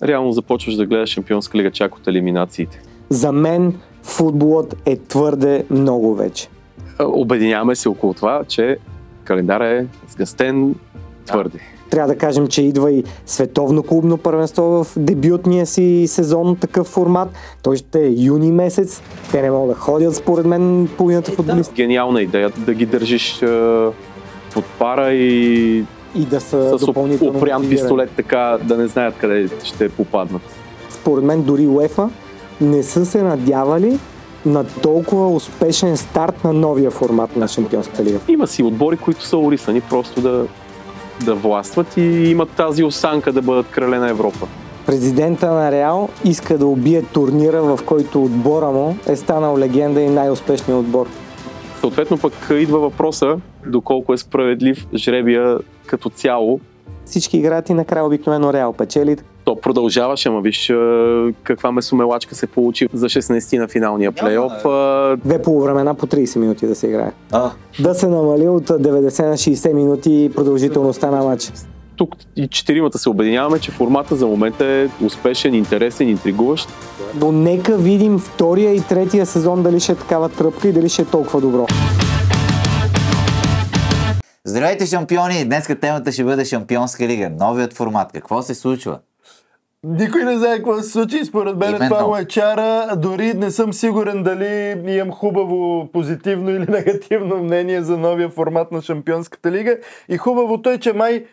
реално започваш да гледаш Шампионска лига чак от елиминациите. За мен футболът е твърде много вече. Обединяваме се около това, че календарът е сгъстен твърде. Трябва да кажем, че идва и световно клубно първенство в дебютния си сезон, такъв формат. Той ще е юни месец. Те не могат да ходят, според мен, половината футболисти. Гениална идея да ги държиш под пара и да са с допълнително опрям мотивирани. пистолет, така да не знаят къде ще попаднат. Според мен дори УЕФА не са се надявали на толкова успешен старт на новия формат на Шампионската лига. Има си отбори, които са орисани просто да властват и имат тази осанка да бъдат крале на Европа. Президента на Реал иска да убие турнира, в който отбора му е станал легенда и най-успешният отбор. Съответно пък идва въпроса доколко е справедлив жребия като цяло. Всички играят и накрая обикновено Реал печели. То продължаваше, ама виж каква месомелачка се получи за 16 на финалния плейоф. Две полувремена по 30 минути да се играе. Да се намали от 90 на 60 минути продължителността на матча. Тук и четиримата се обединяваме, че формата за момента е успешен, интересен, интригуващ. Но нека видим втория и третия сезон дали ще е такава тръпка и дали ще е толкова добро. Здравейте, шампиони! Днеска темата ще бъде Шампионска лига. Новият формат. Какво се случва? Никой не знае какво се случи. Според мен това му е чара. Дори не съм сигурен дали имам хубаво, позитивно или негативно мнение за новия формат на Шампионската лига. И хубавото е, че май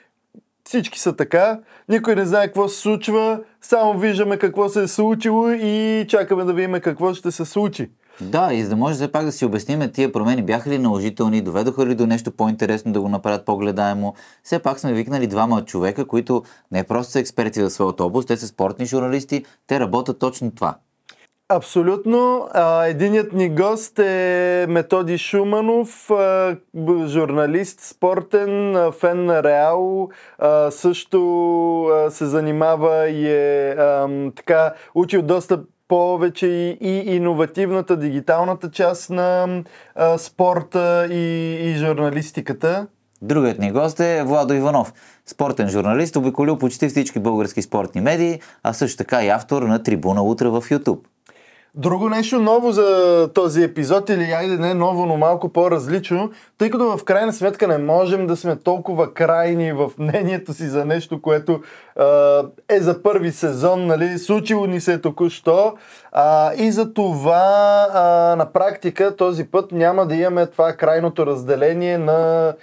всички са така. Никой не знае какво се случва. Само виждаме какво се е случило и чакаме да видим какво ще се случи. Да, и за да може все пак да си обясним, тия промени бяха ли наложителни, доведоха ли до нещо по-интересно да го направят по-гледаемо. Все пак сме викнали двама човека, които не просто са експерти в своята област, те са спортни журналисти, те работят точно това. Абсолютно. Единият ни гост е Методи Шуманов, журналист, спортен, фен на Реал, също се занимава и е учил доста повече и иновативната, дигиталната част на спорта и журналистиката. Другият ни гост е Владо Иванов, спортен журналист, обиколил почти всички български спортни медии, а също така и автор на Трибуна утре в YouTube. Друго нещо ново за този епизод, или айде не ново, но малко по-различно, тъй като в крайна сметка не можем да сме толкова крайни в мнението си за нещо, което е за първи сезон, нали, случило ни се току-що, и за това на практика този път няма да имаме това крайното разделение на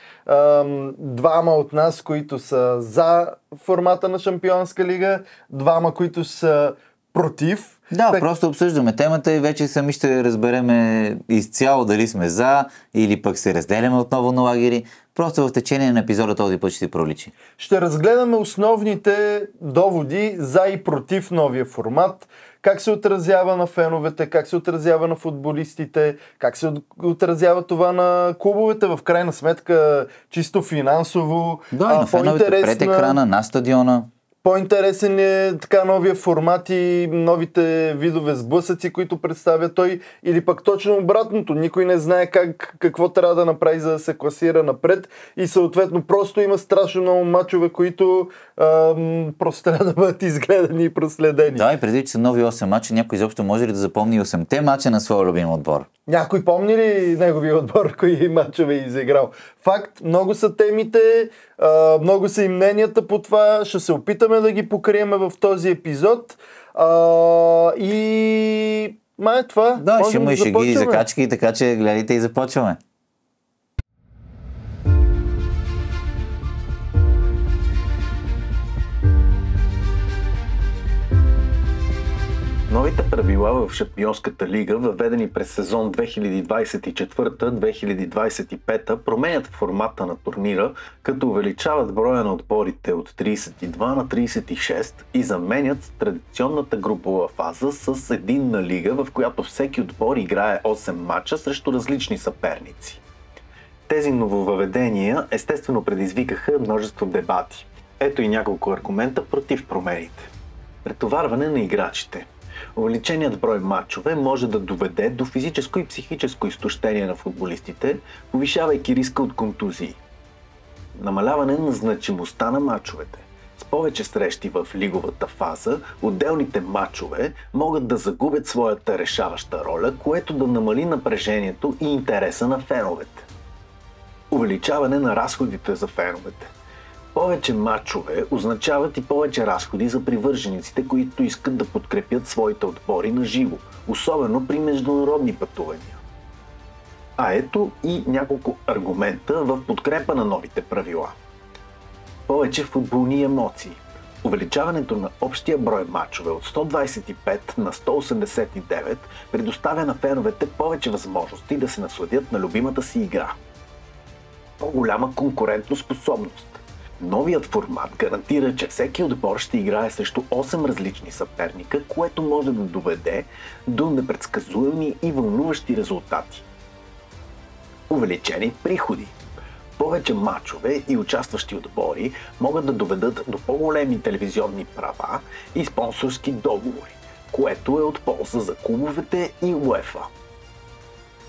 двама от нас, които са за формата на Шампионска лига, двама, които са против. Да, просто обсъждаме темата и вече сами ще разбереме изцяло дали сме за или пък се разделяме отново на лагери. Просто в течение на епизода този път ще си проличи. Ще разгледаме основните доводи за и против новия формат, как се отразява на феновете, как се отразява на футболистите, как се отразява това на клубовете, в крайна сметка чисто финансово. Да, и на феновете пред екрана, на стадиона. По-интересен е така новия формат и новите видове сблъсъци, които представя той, или пък точно обратното. Никой не знае какво трябва да направи, за да се класира напред и съответно просто има страшно много мачове, които просто трябва да бъдат изгледани и проследени. Да, и преди, че са нови 8 мача, някой изобщо може ли да запомни 8-те мача на своя любим отбор? Някой помни ли неговия отбор, кои мачове е изиграл? Факт, много са темите, много са и мненията по това, ще се опитаме да ги покриеме в този епизод и май това. Да, ще има и шеги и закачки, така че гледайте и започваме. Новите правила в Шампионската лига, въведени през сезон 2024-2025, променят формата на турнира, като увеличават броя на отборите от 32 на 36 и заменят традиционната групова фаза с единна лига, в която всеки отбор играе 8 мача срещу различни съперници. Тези нововъведения естествено предизвикаха множество дебати. Ето и няколко аргумента против промените. Претоварване на играчите. Увеличеният брой матчове може да доведе до физическо и психическо изтощение на футболистите, повишавайки риска от контузии. Намаляване на значимостта на матчовете. С повече срещи в лиговата фаза, отделните матчове могат да загубят своята решаваща роля, което да намали напрежението и интереса на феновете. Увеличаване на разходите за феновете. Повече матчове означават и повече разходи за привържениците, които искат да подкрепят своите отбори на живо, особено при международни пътувания. А ето и няколко аргумента в подкрепа на новите правила. Повече футболни емоции. Увеличаването на общия брой матчове от 125 на 189 предоставя на феновете повече възможности да се насладят на любимата си игра. По-голяма конкурентоспособност. Новият формат гарантира, че всеки отбор ще играе срещу 8 различни съперника, което може да доведе до непредсказуеми и вълнуващи резултати. Увеличени приходи. Повече матчове и участващи отбори могат да доведат до по-големи телевизионни права и спонсорски договори, което е от полза за клубовете и УЕФА.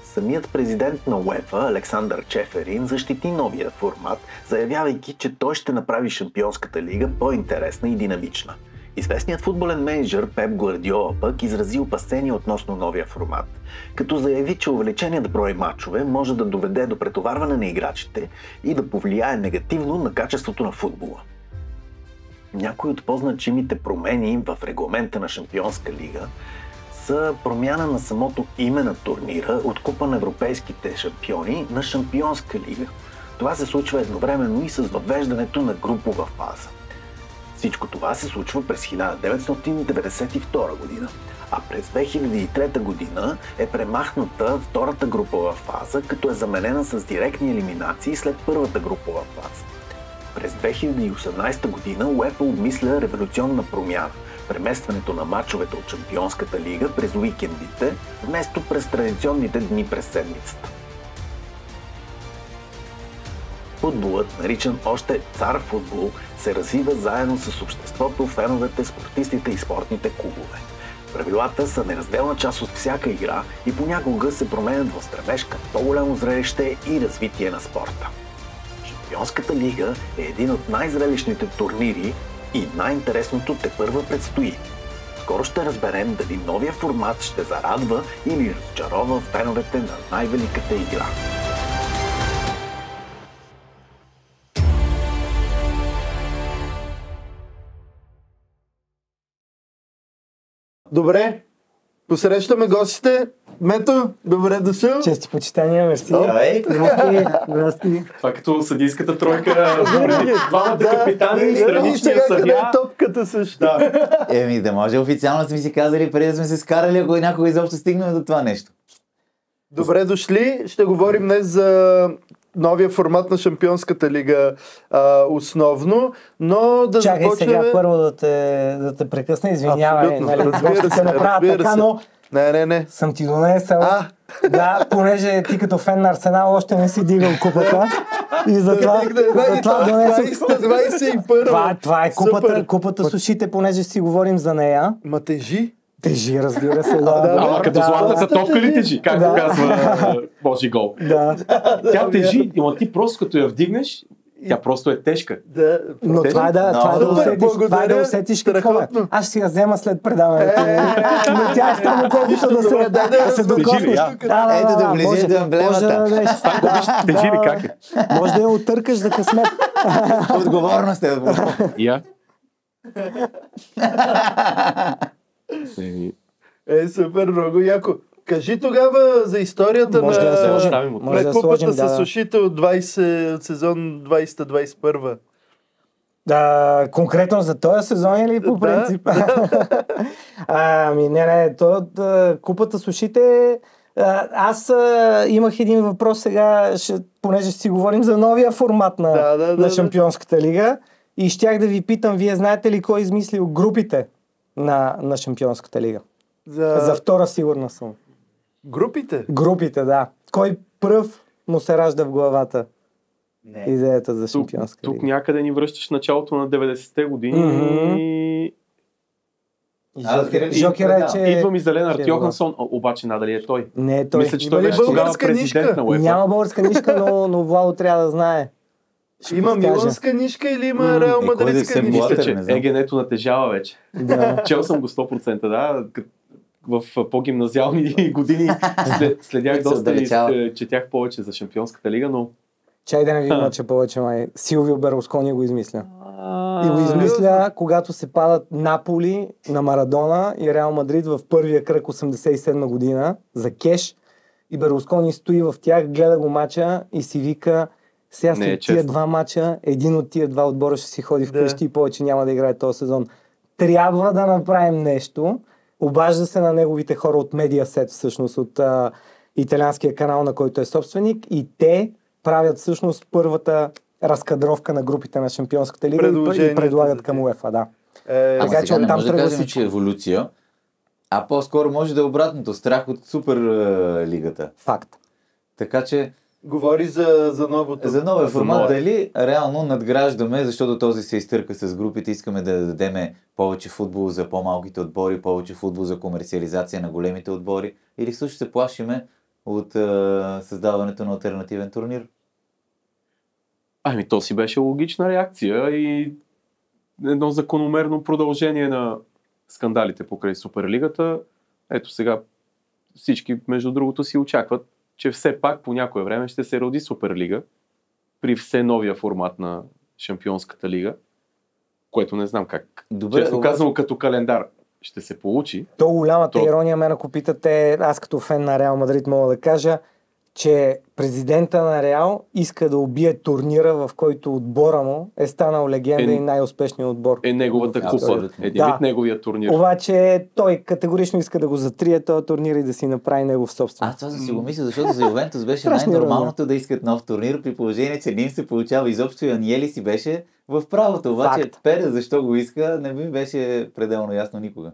Самият президент на УЕФА, Александър Чеферин, защити новия формат, заявявайки, че той ще направи Шампионската лига по-интересна и динамична. Известният футболен мениджър Пеп Гвардиола пък изрази опасения относно новия формат, като заяви, че увеличеният брой матчове може да доведе до претоварване на играчите и да повлияе негативно на качеството на футбола. Някои от по-значимите промени в регламента на Шампионска лига са промяна на самото име на турнира от Купа на европейските шампиони на Шампионска лига. Това се случва едновременно и с въвеждането на групова фаза. Всичко това се случва през 1992 година, а през 2003 година е премахната втората групова фаза, като е заменена с директни елиминации след първата групова фаза. През 2018 година УЕФА обмисля революционна промяна – преместването на мачовете от Шампионската лига през уикендите, вместо през традиционните дни през седмицата. Футболът, наричан още цар футбол, се развива заедно с обществото, феновете, спортистите и спортните клубове. Правилата са неразделна част от всяка игра и понякога се променят в стремеж към по-голямо зрелище и развитие на спорта. Шампионската лига е един от най-зрелищните турнири и най-интересното тепърва предстои. Скоро ще разберем дали новия формат ще зарадва или разочарова феновете на най-великата игра. Добре, посрещаме гостите. Мето, добре дошъл. Чести почитания, мерси. Здравей! Здрасти. Това като съдийската тройка, двамата капитани, страничния съдия. Топката също. Еми, да може официално сме си казали, преди да сме се скарали, ако някога изобщо стигнем до това нещо. Добре дошли. Ще говорим днес за новия формат на Шампионската лига основно, но да Чакай започнем... сега първо да те прекъсна, извинявай, Абсолютно, нали, разбира гостите се, направят разбира така, се. но Не. съм ти донесъл. Да, понеже ти като фен на Арсенал още не си дигал купата и затова донесох. 21. Това е купата с ушите, понеже си говорим за нея. Ма тежи. Тежи, разбира се, Ама като златната топка ли тежи? Както казва Божи гол. Да. Тя тежи, но ти просто като я вдигнеш, тя просто е тежка. Да. Но това е да усетиш какво е. Аз ще си я взема след предаването. Но тя е само колкото да се докоснеш. Ето да влизаш до емблемата. Тежи ли как е? Може да я отъркаш за късмет. Отговорност е. Я? Супер, много яко. Кажи тогава за историята Може да я сложим. на купата с ушите от сезон 20-21. Да, конкретно за този сезон или по принцип? Не, купата с ушите. Аз имах един въпрос сега, понеже си говорим за новия формат на Шампионската лига и щях да ви питам, вие знаете ли кой е измислил групите на Шампионската лига? За втора сигурна съм. Групите? Групите, да. Кой пръв му се ражда в главата? Идеята за Шампионска лига. Тук някъде ни връщаш началото на 90-те години. Жокера е, че... Идва ми за Ленард Йохансон, обаче надали е той. Не е той. Мисля, че той беше тогава президент на УЕФА. Няма българска нишка, но Владо трябва да знае. Има миланска нишка или има Реал Мадридска нишка? Мисля, че егенето натежава вече. Чел съм го 100%, да. В по-гимназиални години следях доста и четях повече за Шампионската лига, но... Чай да не ви мъча повече, май. Силвио Берлускони го измисля. И го измисля, когато се падат Наполи на Марадона и Реал Мадрид в първия кръг 87 година за кеш. И Берлускони стои в тях, гледа го мача и си вика: сега след тия два мача, един от тия два отбора ще си ходи вкъщи и повече няма да играе този сезон. Трябва да направим нещо. Обажда се на неговите хора от Mediaset, всъщност от италианския канал, на който е собственик, и те правят всъщност първата разкадровка на групите на Шампионската лига и предлагат към УЕФА, да. Така че не може да кажем, че е еволюция, а по-скоро може да е обратното, страх от супер лигата. Факт. Така че говори за новото. За новия формат, дали реално надграждаме, защото този се изтърка с групите, искаме да дадем повече футбол за по-малките отбори, повече футбол за комерциализация на големите отбори, или също се плашиме от създаването на алтернативен турнир? Ами то си беше логична реакция и едно закономерно продължение на скандалите покрай Суперлигата. Ето сега всички, между другото, си очакват, че все пак по някое време ще се роди Суперлига при все новия формат на Шампионската лига, което не знам как. Добре, честно казано, като календар ще се получи. То голямата ирония, мен ако питате, аз като фен на Реал Мадрид мога да кажа, че президента на Реал иска да убие турнира, в който отбора му е станал легенда и най-успешният отбор. Е неговата купа. Един вид неговия турнир. Обаче той категорично иска да го затрие този турнир и да си направи негов собствен. Това си го мисля, защото за Ювентус беше най-нормалното да искат нов турнир, при положение, че не им се получава изобщо и Аниели си беше в правото. Обаче Перес защо го иска, не ми беше пределно ясно никога.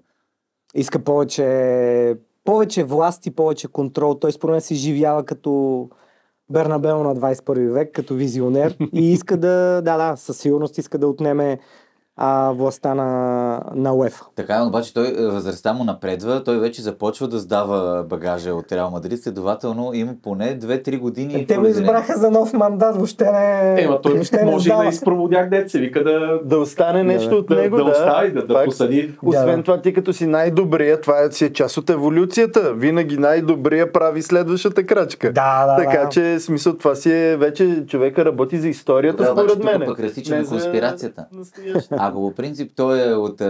Иска повече власт и повече контрол. Той според мен се изживява като Бернабео на 21 век, като визионер и иска със сигурност иска да отнеме властта на УЕФА. Така, обаче той възрастта му напредва, той вече започва да сдава багажа от Реал Мадрид, следователно има поне 2-3 години. Те го избраха за нов мандат, въобще не... той може и да изпроводяк деца, вика да остане нещо от него, да остави, да посади. Освен това, ти като си най-добрия, това си е част от еволюцията. Винаги най-добрия прави следващата крачка. Така че, смисъл, това си е вече човека работи за историята, според мен. Пък различа на конспирацията. Ако по принцип той е от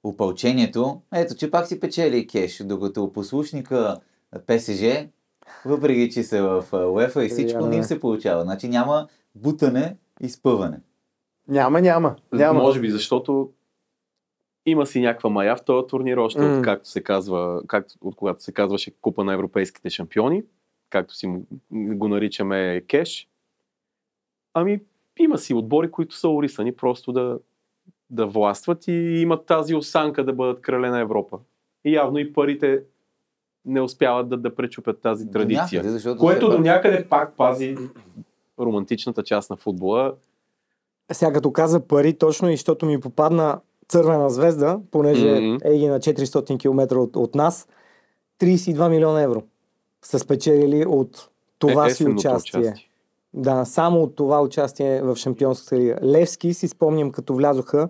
опълчението, ето, че пак си печели кеш, докато послушника ПСЖ, въпреки че са в УЕФА и всичко, не им се получава. Значи няма бутане и спъване. Няма. Може би, защото има си някаква мая в този турнир, още от когато се казваше Купа на европейските шампиони, както си го наричаме кеш. Ами, има си отбори, които са орисани просто да властват и имат тази осанка да бъдат крале на Европа. И явно и парите не успяват да пречупят тази традиция. Което до някъде пак пази романтичната част на футбола. Сега като каза пари, точно и защото ми попадна Цървена звезда, понеже е на 400 км от нас, 32 милиона евро са спечелили от това си участие. Да, само от това участие в Шампионската лига. Левски, си спомням, като влязоха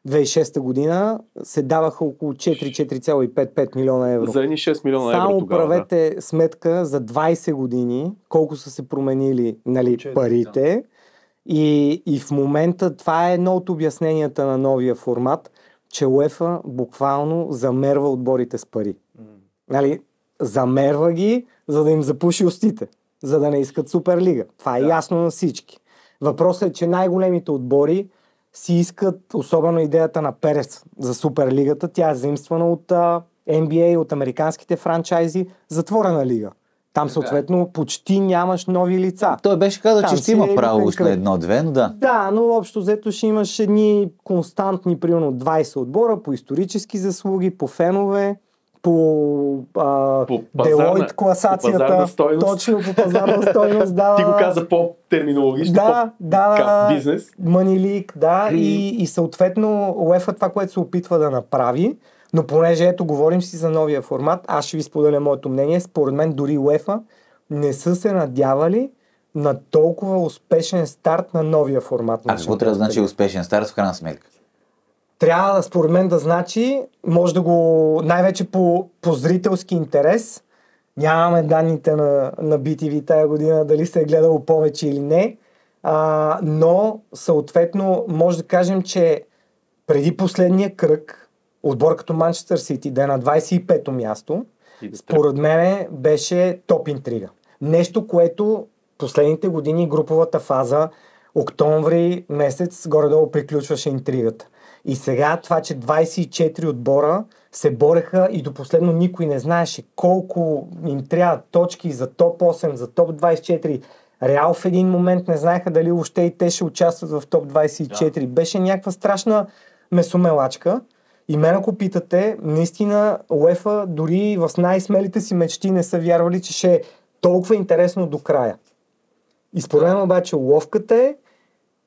2006 година, се даваха около 4,5 милиона евро. За едни 6 милиона евро само тогава. Само правете сметка за 20 години, колко са се променили парите. И в момента това е едно от обясненията на новия формат, че УЕФА буквално замерва отборите с пари. Замерва ги, за да им запуши устите, за да не искат Суперлига. Това е ясно на всички. Въпросът е, че най-големите отбори си искат, особено идеята на Перес за Суперлигата, тя е заимствана от NBA, от американските франчайзи, затворена лига. Там съответно почти нямаш нови лица. Той беше казал, че ще има право на 1-2, но да. Да, но общо взето ще имаш едни константни, примерно 20 отбора по исторически заслуги, по фенове, по Делойт класацията. Точно по пазарна стойност. Ти го каза по-терминологично, бизнес. Money League, да. И съответно УЕФА това, което се опитва да направи, но понеже говорим си за новия формат, аз ще ви споделя моето мнение. Според мен дори УЕФА не са се надявали на толкова успешен старт на новия формат. А какво трябва да значи успешен старт в крайна сметка? Трябва, според мен, да значи, може да го, най-вече по зрителски интерес, нямаме данните на BTV тая година, дали се е гледало повече или не, но съответно може да кажем, че преди последния кръг, отбор като Манчестър Сити да е на 25-то място, според мен беше топ интрига. Нещо, което последните години груповата фаза, октомври месец, горе-долу приключваше интригата. И сега това, че 24 отбора се бореха и до последно никой не знаеше колко им трябва точки за топ 8, за топ 24. Реал в един момент не знаеха дали въобще и те ще участват в топ 24. Да. Беше някаква страшна месомелачка. И мен ако питате, наистина УЕФА дори в най-смелите си мечти не са вярвали, че ще е толкова интересно до края. И според мен обаче ловката е,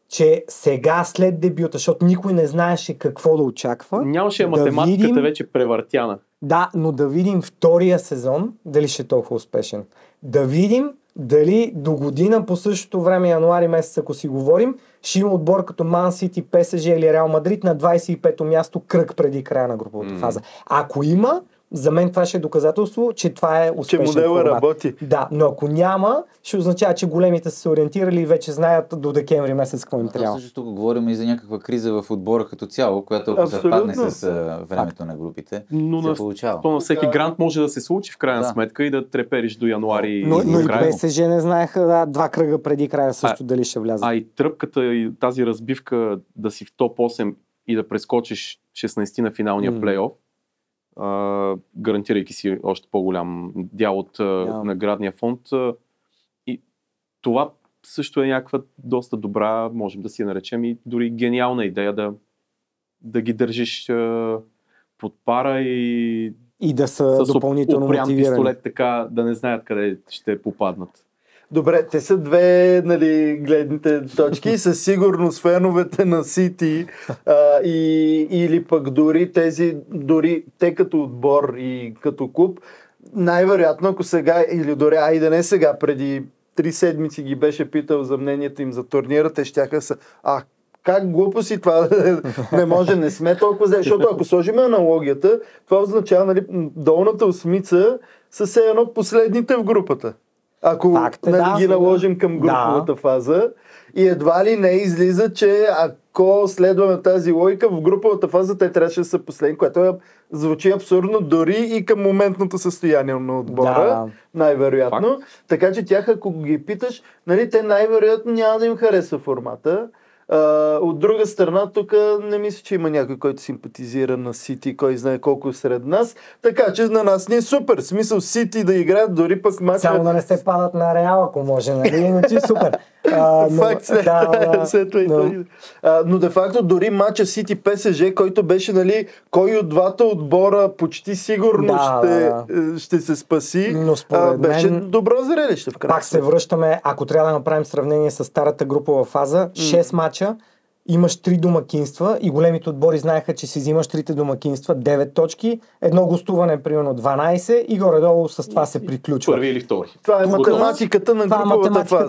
че сега след дебюта, защото никой не знаеше какво да очаква. Нямаше математиката вече превъртяна. Да, но да видим втория сезон, дали ще е толкова успешен. Да видим дали до година по същото време, януари месец, ако си говорим, ще има отбор като Ман Сити, ПСЖ или Реал Мадрид на 25-то място кръг преди края на груповата фаза. Ако има, за мен това ще е доказателство, че това е успешен формат. Че модела работи. Да, но ако няма, ще означава, че големите са се ориентирали и вече знаят до декември месец какво им трябва. Също тук говорим и за някаква криза в отбора като цяло, която ако съвпадне с времето на групите, се получава. То на всеки грант може да се случи в крайна сметка и да трепериш до януари. Но и ПСЖ не знаеха два кръга преди края също дали ще влязат. А и тръпката и тази разбивка да си в топ 8 и да прескочиш 16 на финалния плейоф, гарантирайки си още по-голям дял от наградния фонд. И това също е някаква доста добра, можем да си я наречем и дори гениална идея да ги държиш под пара и да са допълнително мотивирани. Пистолет, така да не знаят къде ще попаднат. Добре, те са две гледните точки. Със сигурност феновете на Сити или пък дори те като отбор и като клуб, най-вероятно ако сега, или дори айде не сега, преди 3 седмици ги беше питал за мнението им за турнира, те щяха са как глупо си това, не може, не сме толкова зле, защото ако сложим аналогията, това означава, долната осмица са все едно последните в групата. Ако ги наложим към груповата фаза и едва ли не излиза, че ако следваме тази логика, в груповата фаза те трябваше да са последни, което звучи абсурдно дори и към моментното състояние на отбора, най-вероятно. Така че тях, ако ги питаш, те най-вероятно няма да им харесва формата. От друга страна, тук не мисля, че има някой, който симпатизира на Сити, кой знае колко сред нас, така че на нас ни е супер. Смисъл Сити да играят дори пък матча. Само да не се падат на Реал, ако може, иначе супер. Факт но де факто дори матча Сити ПСЖ, който беше, кой от двата отбора почти сигурно ще се спаси, беше добро зрелище в края. Пак се връщаме, ако трябва да направим сравнение с старата групова фаза, 6 мача, имаш 3 домакинства и големите отбори знаеха, че си взимаш 3 домакинства, 9 точки, едно гостуване примерно 12 и горе-долу с това се приключва. Първи или втори. Това е математиката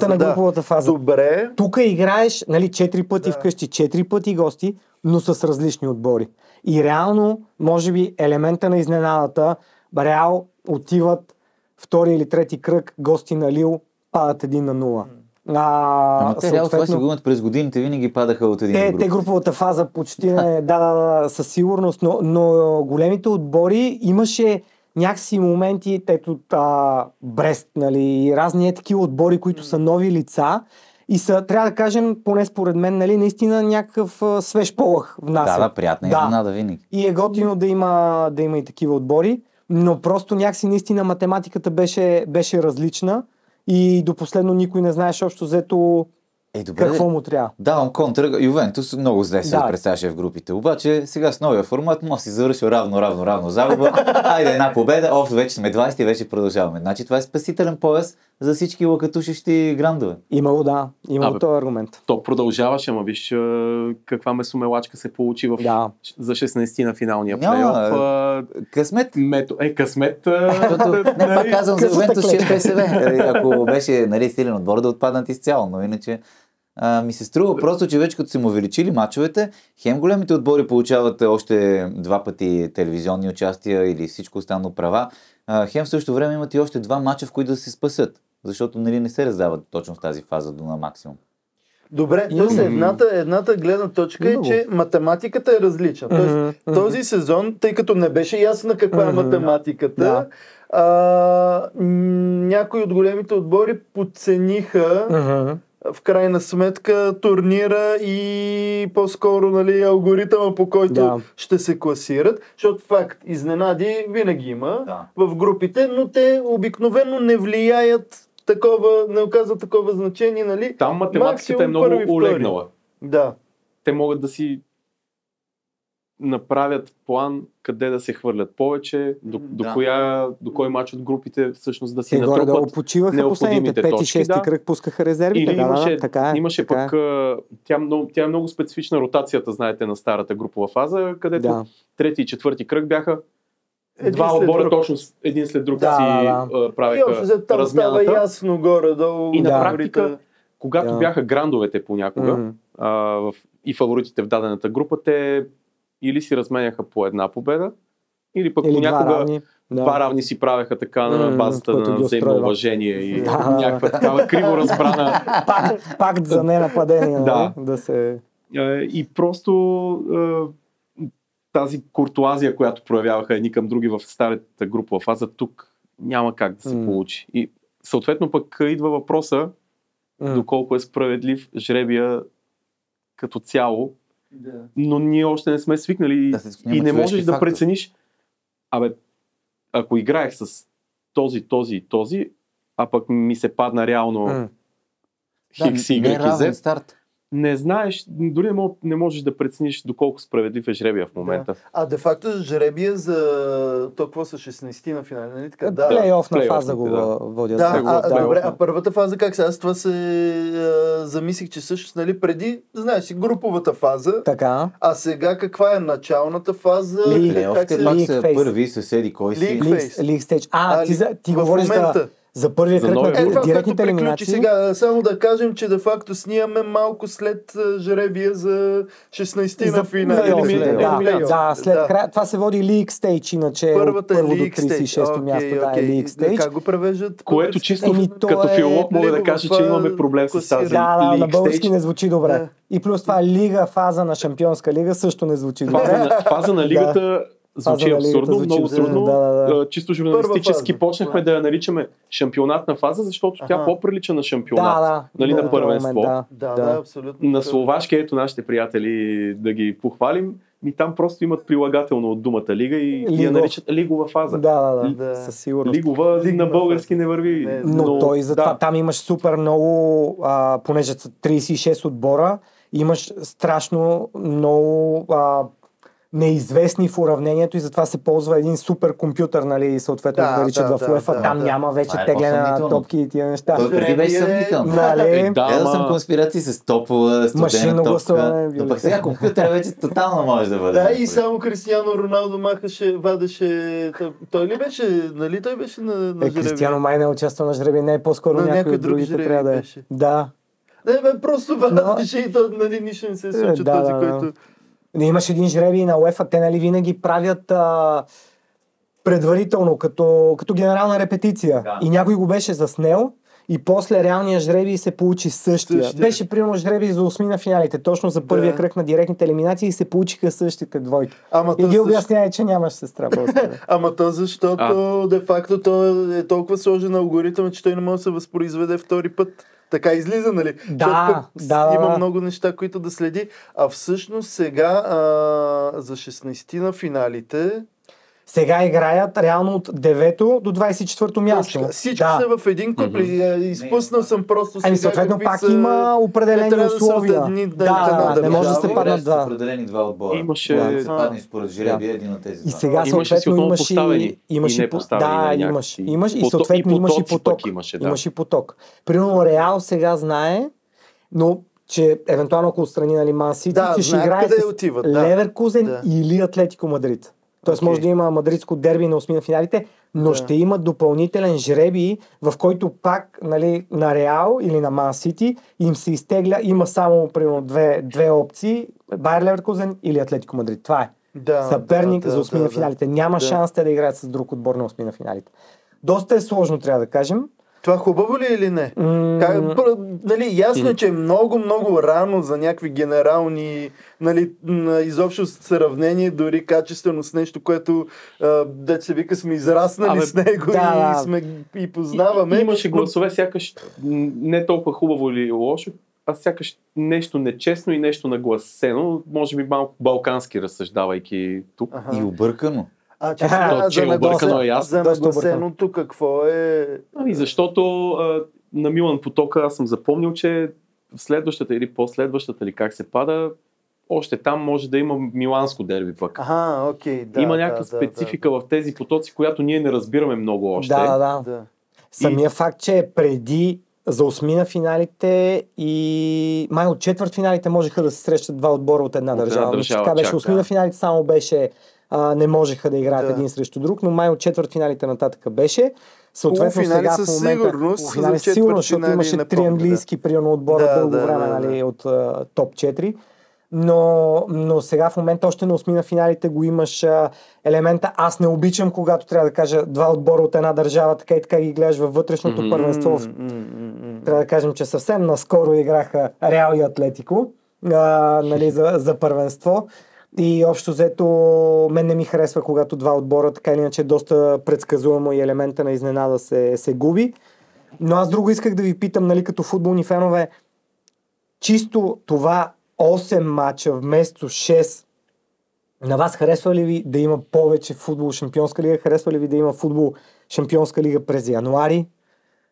на груповата фаза. Добре. Тук играеш 4 пъти вкъщи, 4 пъти гости, но с различни отбори. И реално, може би, елемента на изненадата, Реал отиват втори или трети кръг, гости на Лил, падат 1-0. Те Реал това си го имат през годините, винаги падаха от един група. Те груповата фаза почти със сигурност, но големите отбори имаше някакси моменти, Брест, и разни такива отбори, които са нови лица и са, трябва да кажем, поне според мен, наистина някакъв свеж полъх внася. Приятна изненада винаги. И е готино да има и такива отбори, но просто някакси наистина математиката беше различна. И до последно никой не знаеш общо взето какво му трябва. Давам контра. Ювентус много зле се представяше в групите. Обаче сега с новия формат може да си завърши равно загуба. Айде една победа, вече сме 20 и вече продължаваме. Значи това е спасителен пояс за всички лъкатушещи грандове. Имало този аргумент. То продължаваше, ама виж каква месомелачка се получи за 16 на финалния плейоф. Късмет. Късмет. Не, пак казвам за Ювентус, че е ПСВ. Ако беше силен отбор, да отпаднат изцяло, но иначе ми се струва просто, че вече като са му увеличили мачовете, хем големите отбори получават още 2 пъти телевизионни участия или всичко останало права, хем в същото време имат и още 2 мача, в които да се спасят, защото не се раздават точно в тази фаза на максимум. Добре, едната гледна точка е, че математиката е различна. Тоест, този сезон, тъй като не беше ясна каква е математиката, някои от големите отбори подцениха в крайна сметка турнира и по-скоро алгоритъма, по който ще се класират, защото факт, изненади винаги има в групите, но те обикновено не влияят не оказва такова значение, Там математиката е много улегнала. Да. Те могат да си направят план къде да се хвърлят повече, до кой мач от групите всъщност да си натрупат почиваха последните 5-6 кръг, пускаха резервите. Имаше пък, тя е много специфична ротацията, знаете, на старата групова фаза, където трети и четвърти кръг бяха два отбора точно един след друг си правеха размяната. Става ясно горе-долу. И на практика, когато бяха грандовете понякога и фаворитите в дадената група, те или си разменяха по една победа, или пък понякога два равни си правеха така на базата на взаимно уважение и някаква такава криво разбрана пакт за ненападение. И просто тази куртуазия, която проявяваха едни към други в старата групова фаза, тук няма как да се получи. И съответно пък идва въпроса доколко е справедлив жребия като цяло, но ние още не сме свикнали и не можеш да прецениш. Ако играех с този, а пък ми се падна реално Хикс, Y и Z, не знаеш, дори не можеш да прецениш доколко справедлив е жребия в момента. Де-факто жребия за толкова са 16 на финал, нали така? Плейоф на фаза го водят. Добре, а първата фаза как сега? Аз това се замислих, че също, преди, знаеш, груповата фаза, а сега каква е началната фаза? Плейофите пак са първи съседи, кой си? Лиг стейдж. Ти говориш за първия кръг на директните елиминации. Сега, само да кажем, че де-факто снимаме малко след жребия за 16 на финал. След края. Това се води League Stage, иначе първата първо до 36-то място е League Stage. Как го превеждат? Което чисто като филолог мога да кажа, че имаме проблем с тази League Stage. На български не звучи добре. И плюс това лига, фаза на Шампионска лига също не звучи добре. Фаза на лигата звучи абсурдно, много трудно. Чисто журналистически почнахме да я наричаме шампионатна фаза, защото тя по-прилича на шампионат, на първенство. Абсолютно. На словашки, ето нашите приятели да ги похвалим, и там просто имат прилагателно от думата лига и я наричат лигова фаза. Със сигурност. Лигова на български не върви. Но той затова там имаш супер много, понеже са 36 отбора, имаш страшно много неизвестни в уравнението и затова се ползва един супер компютър, съответно го наричат в UEFA. Там няма вече тегляне на топки и тия неща. Той преди беше съмнително. Гледал съм конспирации с топова, студена топка. Но пък сега компютър вече тотално може да бъде. И само Кристиано Роналдо вадеше... Той ли беше, той беше на жребия? Кристиано май не участва на жребия, не е по-скоро някой от другите трябва да е. Да. Просто вадеше и то нищо не се случва този, който... Имаш един жребий на UEFA, те винаги правят предварително, като генерална репетиция. И някой го беше заснел и после реалния жребий се получи същия. Беше примерно жребий за 8 на финалите, точно за първия кръг на директните елиминации и се получиха същите двойки. И ги обяснява, че нямаш сестра. Ама то защото де-факто то е толкова сложен алгоритъм, че той не може да се възпроизведе втори път. Така излиза, нали? Има много неща, които да следи. А всъщност сега за 16 на финалите... Сега играят реално от 9-то до 24-то място. Всички са в един клуб. Изпуснал съм просто сега. Съответно пак има определени условия. Не може да се паднат два. Определени два отбора. Имаше... Да се падне според жребия един от тези два. И сега съответно имаш и съответно имаш и поток. Имаш и поток. Примерно Реал сега знае, но че евентуално ако отстрани, нали, Ман Сити, че ще играе с Леверкузен или Атлетико Мадрид. Тоест може да има мадридско дерби на осми на финалите, но ще има допълнителен жребий, в който пак, нали, на Реал или на Ман Сити им се изтегля, има само примерно две опции, Байер Леверкузен или Атлетико Мадрид. Това е. Съперник за осми на финалите. Няма шанс те да играят с друг отбор на осми на финалите. Доста е сложно, трябва да кажем. Това хубаво ли или не? Нали, ясно, че е много рано за някакви генерални, нали, изобщо сравнение, дори качествено с нещо, което дет се вика сме израснали с него и познаваме. Имаше гласове, сякаш не толкова хубаво или лошо, а сякаш нещо нечестно и нещо нагласено, може би малко балкански разсъждавайки тук. И объркано. Че объркано е ясно. За нагласеното какво е? Защото на Милан потока аз съм запомнил, че следващата или последващата, или как се пада, още там може да има миланско дерби пък. Има някаква специфика в тези потоци, която ние не разбираме много още. Самия факт, че преди за осмина финалите и май от четвърт финалите можеха да се срещат два отбора от една държава. Така беше, осмина финалите само беше не можеха да играят един срещу друг, но май от четвърт финалите нататък беше. Съответно сега в момента финали сигурно, защото имаше три английски примерно отбора дълго време, нали, от топ 4. Но сега в момента още на осми на финалите го имаш елемента. Аз не обичам, когато трябва да кажа два отбора от една държава, така и така ги гледаш във вътрешното първенство. Трябва да кажем, че съвсем наскоро играха Реал и Атлетико, нали, за първенство. И общо взето мен не ми харесва, когато два отбора, така или иначе доста предсказуемо и елемента на изненада се губи. Но аз друго исках да ви питам, нали, като футболни фенове, чисто това 8 мача вместо 6, на вас харесва ли ви да има повече футбол Шампионска лига? Харесва ли ви да има футбол Шампионска лига през януари?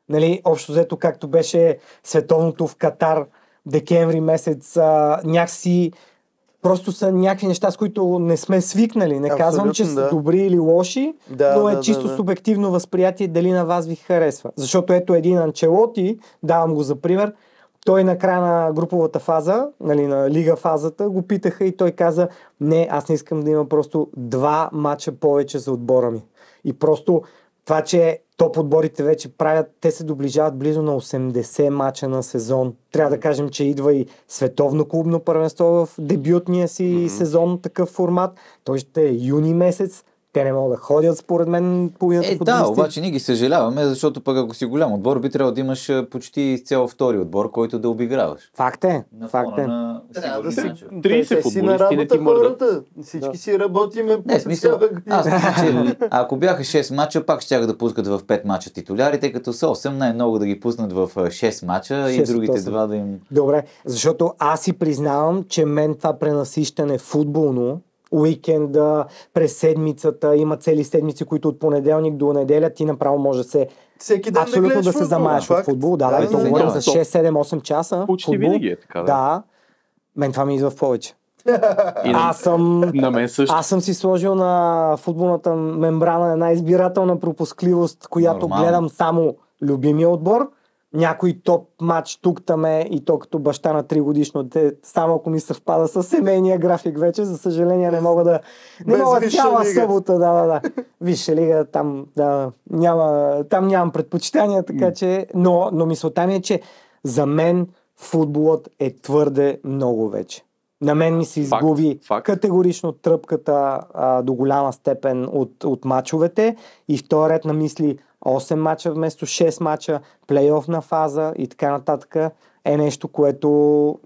Нали, общо взето както беше световното в Катар, декември месец, някакси просто са някакви неща, с които не сме свикнали. Не казвам, че са добри или лоши, но е чисто субективно възприятие дали на вас ви харесва. Защото ето един Анчелоти, давам го за пример, той на края на груповата фаза, нали, на лига фазата, го питаха и той каза: не, аз не искам да има просто 2 мача повече за отбора ми. И просто това, че топ отборите вече правят, те се доближават близо на 80 мача на сезон. Трябва да кажем, че идва и световно клубно първенство в дебютния си сезон, такъв формат. Той ще е юни месец. Те не могат да ходят, според мен, половината футболисти. Да, обаче ние ги съжаляваме, защото пък ако си голям отбор, би трябвало да имаш почти изцяло втори отбор, който да обиграваш. Факт е. На трябва да си 30 футболисти не ти мърдат. Всички си работиме. Не, смисъл, аз мисля, че ако бяха 6 мача, пак щях да пускат в 5 мача титуляри, тъй като са 8, най-много да ги пуснат в 6 мача и другите 2 да им... Добре, защото аз си признавам, че мен това пренасищане футболно, уикенда, през седмицата, има цели седмици, които от понеделник до неделя ти направо може да се абсолютно да се замаеш от футбол. Да, и то говорим за 6, 7, 8 часа. Почти винаги е така. Да, мен това ми идва в повече. Аз съм си сложил на футболната мембрана една избирателна пропускливост, която гледам само любимия отбор. Някой топ матч тук там и то като баща на 3 годишно дете, само ако ми съвпада с семейния график вече, за съжаление не мога да... Не мога цяла събота, Висша лига, там нямам предпочитания, така че... Но мисълта ми е, че за мен футболът е твърде много вече. На мен ми се изгуби категорично тръпката до голяма степен от мачовете и в този ред на мисли 8 мача вместо 6 мача, плейофна фаза и така нататък е нещо, което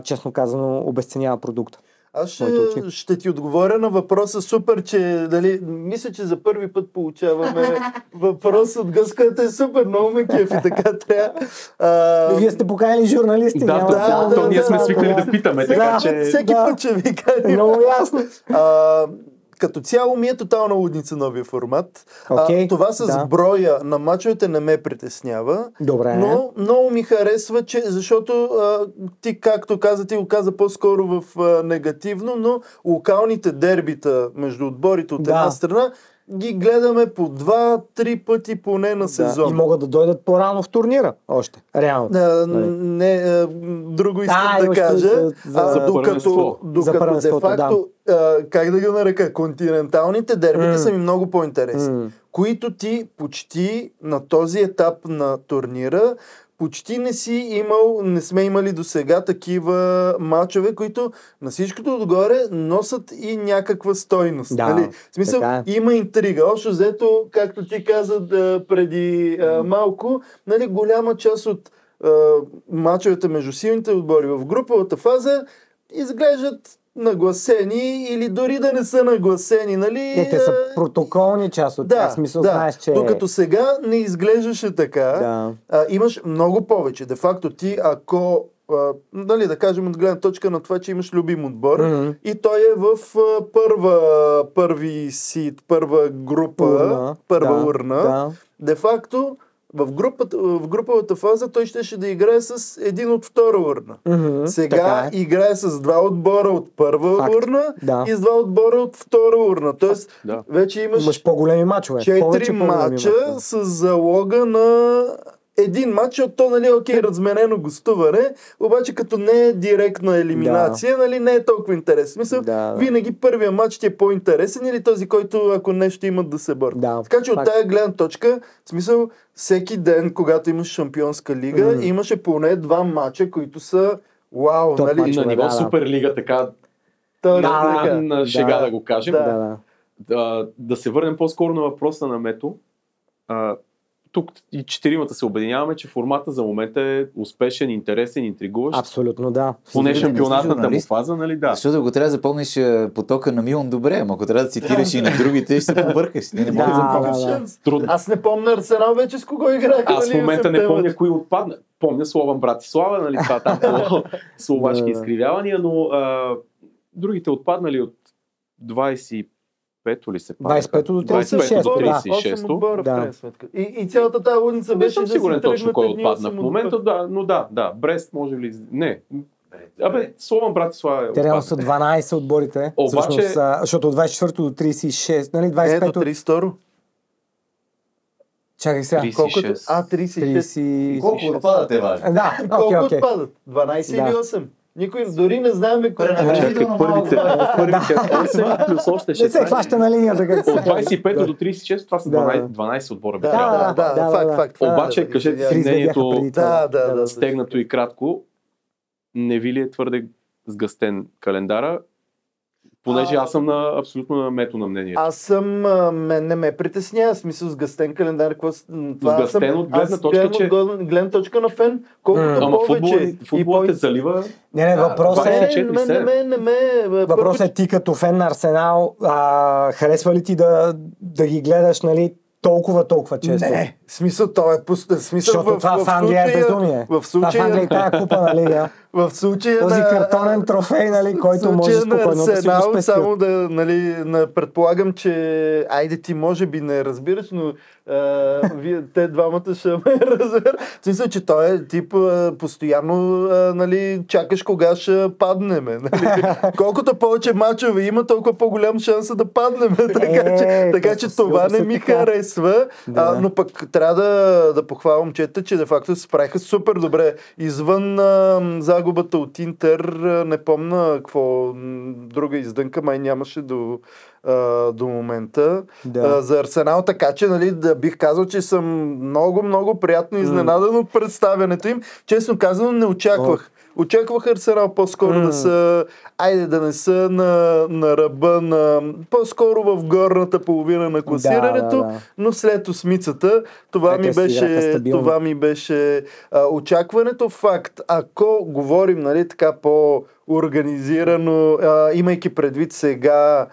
честно казано обезценява продукта. Аз ще ти отговоря на въпроса. Супер, че мисля, че за първи път получаваме въпрос от гъст, който е супер, много ме кефи, така трябва. Вие сте поканили журналисти. Ние сме свикнали да питаме, така че... Всеки път, че ви каним. Много ясно. като цяло ми е тотална лудница новия формат. Това с да. броя на мачовете не ме притеснява. Добре. Но много ми харесва, че, защото ти, както каза, ти го каза по-скоро в негативно, но локалните дербита между отборите от една страна ги гледаме по 2-3 пъти поне на сезон. И могат да дойдат по-рано в турнира още. Реално. Друго искам да кажа. Докато де-факто, как да ги нарека, континенталните дербити са ми много по-интересни. Които ти почти на този етап на турнира почти не сме имали до сега такива мачове, които на всичкото отгоре носят и някаква стойност. Нали? В смисъл, има интрига. Общо взето, както ти каза преди малко, нали, голяма част от мачовете между силните отбори в груповата фаза изглеждат нагласени или дори да не са нагласени, нали? Те са протоколни част от тях, смисъл, знаеш, че... Докато сега не изглеждаше така, имаш много повече. Де факто ти, ако нали, да кажем от гледна точка на това, че имаш любим отбор и той е в първи сид, първа група, първа урна, де факто в груповата фаза той щеше да играе с един от втора урна. Сега играе с два отбора от първа урна и с два отбора от втора урна. Тоест, вече имаш по-големи мачове. 4 мача с залога на един матч, от то, нали, разменено гостуване, обаче като не е директна елиминация, нали, не е толкова интересен. Смисъл, винаги първия матч ти е по-интересен или този, който ако нещо имат да се бърка. Така че от тая гледна точка, в смисъл, всеки ден, когато имаш Шампионска лига, имаше поне 2 мача, които са вау, нали? На ниво Суперлига, така на шега да го кажем. Да се върнем по-скоро на въпроса на Мето. Тук и четиримата се обединяваме, че формата за момента е успешен, интересен, интригуващ. Абсолютно, да. Поне шампионатната му фаза, нали, да. Защото ако трябва да запомниш потока на Милан, добре, ама ако трябва да цитираш и на другите, ще се побъркаш. Не мога да запомниш. Аз не помня Арсенал вече с кого играха. Аз в момента не помня кои отпадна. Помня Слован Братислава, нали, това там по словашки изкривявания, но другите отпаднали от 25-то ли се пада? 25-то до 36-то. И цялата тази лудница беше да си сигурен точно кой отпадна в момента, но да, Брест може ли... Не. Слован Братислава е. Те реално са 12 отборите. Обаче... Защото от 24-то до 36, нали? 25-то... до 32-ро. Чакай сега. 36. 36. Колко отпадат е важно? Да, колко отпадат? 12 или 8? Никой дори не знаеме кой първите 8 плюс още 16. Не се хваща на линията. От 25 до 36 това са 12 отбора. Факт. Обаче, кажете си мнението стегнато и кратко, не ви ли е твърде сгъстен календара? Понеже аз съм абсолютно на Мето на мнение. Аз съм, не ме притеснява, смисъл сгъстен календар. Сгъстен от гледна точка, че... гледна точка на фен, колкото повече. Футболът те залива... Не, въпросът е... Въпросът е ти като фен на Арсенал, харесва ли ти да ги гледаш, нали, толкова често? Не, смисъл това е пусто. Защото това в Англия е безумие. В случая... В Англия тая купа, нали, в случая този картонен трофей, нали, който може спокойно да си го спести. Само да, нали, предполагам, че айде ти може би не разбираш, но те двамата ще ме разберат. В смисъл, че той е тип постоянно, нали, чакаш кога ще паднем. Нали. Колкото повече мачове има, толкова по-голям шанс да паднем. Така че това не ми харесва. Но пък трябва да похвалям момчета, че де факто се справиха супер добре. Извън загубата от Интер, не помня какво друга издънка, май нямаше до момента. За Арсенал, така че, нали, да бих казал, че съм много приятно изненадан от представянето им. Честно казано, не очаквах. Очаквах Арсенал по-скоро да са, да не са на ръба, по-скоро в горната половина на класирането, но след осмицата това ми беше очакването. Факт, ако говорим, нали, така по-организирано, имайки предвид сега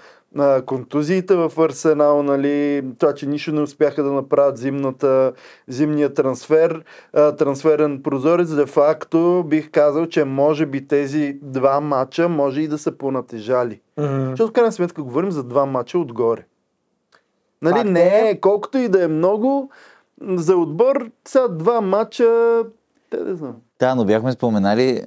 контузиите в Арсенал, нали, това, че нищо не успяха да направят зимния трансферен прозорец, де факто бих казал, че може би тези 2 мача може и да са понатежали. Защото в крайна сметка говорим за 2 мача отгоре. Нали, не е, колкото и да е много, за отбор са 2 мача, не знам. Да, но бяхме споменали,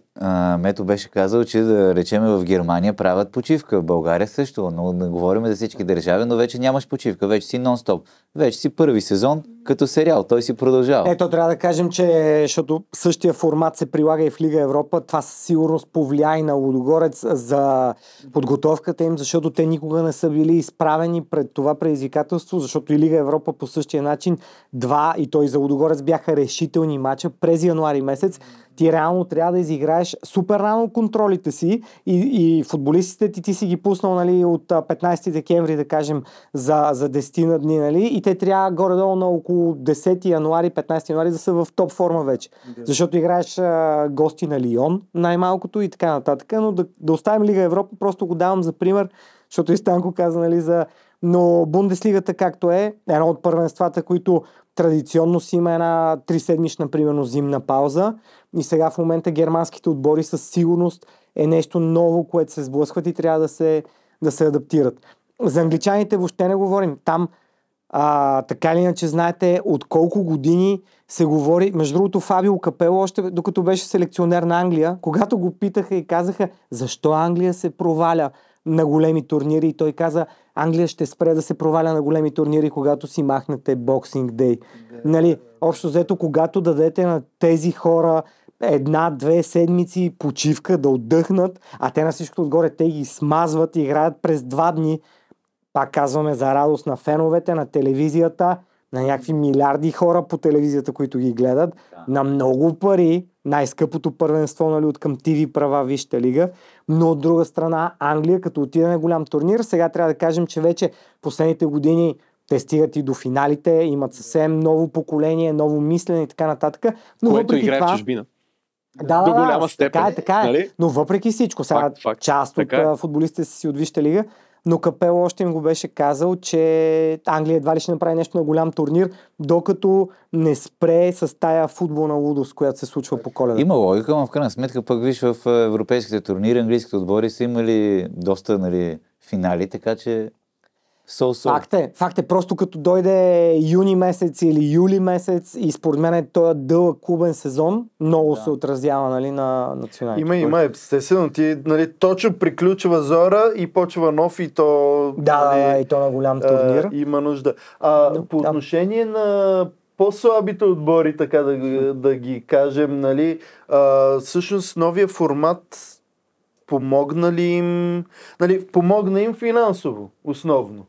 Мето беше казал, че да речеме в Германия правят почивка, в България също, но не говорим за всички държави, но вече нямаш почивка, вече си нон-стоп, вече си първи сезон като сериал, той си продължава. Ето трябва да кажем, че защото същия формат се прилага и в Лига Европа, това със сигурност повлия и на Лудогорец за подготовката им, защото те никога не са били изправени пред това предизвикателство, защото и Лига Европа по същия начин 2 и той за Лудогорец бяха решителни мача през януари месец. Ти реално трябва да изиграеш супер рано контролите си и футболистите ти си ги пуснал, нали, от 15 декември, да кажем, за 10 на дни, нали, и те трябва горе-долу на около 10 януари, 15 януари да са в топ форма вече. Защото играеш гости на Лион, най-малкото и така нататък, но да оставим Лига Европа, просто го давам за пример, защото и Станко каза, нали, но Бундеслигата както е, едно от първенствата, които традиционно си има една 3-седмична, примерно, зимна пауза. И сега в момента германските отбори със сигурност е нещо ново, което се сблъскват и трябва да се адаптират. За англичаните въобще не говорим. Там, така или иначе, знаете от колко години се говори. Между другото, Фабио Капело, още докато беше селекционер на Англия, когато го питаха и казаха защо Англия се проваля на големи турнири, и той каза, Англия ще спре да се проваля на големи турнири, когато си махнете Boxing Day. Нали, общо взето, когато дадете на тези хора 1-2 седмици почивка да отдъхнат, а те на всичко отгоре те ги смазват и играят през 2 дни, пак казваме за радост на феновете, на телевизията, на някакви милиарди хора по телевизията, които ги гледат, на много пари, най-скъпото първенство, нали, от към ТВ права Висшата лига, но от друга страна Англия, като отиде на голям турнир, сега трябва да кажем, че вече последните години те стигат и до финалите, имат съвсем ново поколение, ново мислене и така нататък. Но което играе в чужбина. Да, до голяма степен. Така е. Нали? Но въпреки всичко, сега част от футболистите си от Висшата лига, но Капело още им го беше казал, че Англия едва ли ще направи нещо на голям турнир, докато не спре с тая футболна лудост, която се случва по Коледа. Има логика, но в крайна сметка пък виж в европейските турнири, английските отбори са имали доста, нали, финали, така че Факт е, просто като дойде юни месец или юли месец и според мен е този дълъг клубен сезон, много се отразява, нали, на националните. Има, естествено, ти, нали, точно приключва зора и почва нов и то... нали, и то на голям турнир. Има нужда. По отношение на по-слабите отбори, така да ги кажем, нали, всъщност новия формат помогна ли им, нали, помогна им финансово, основно.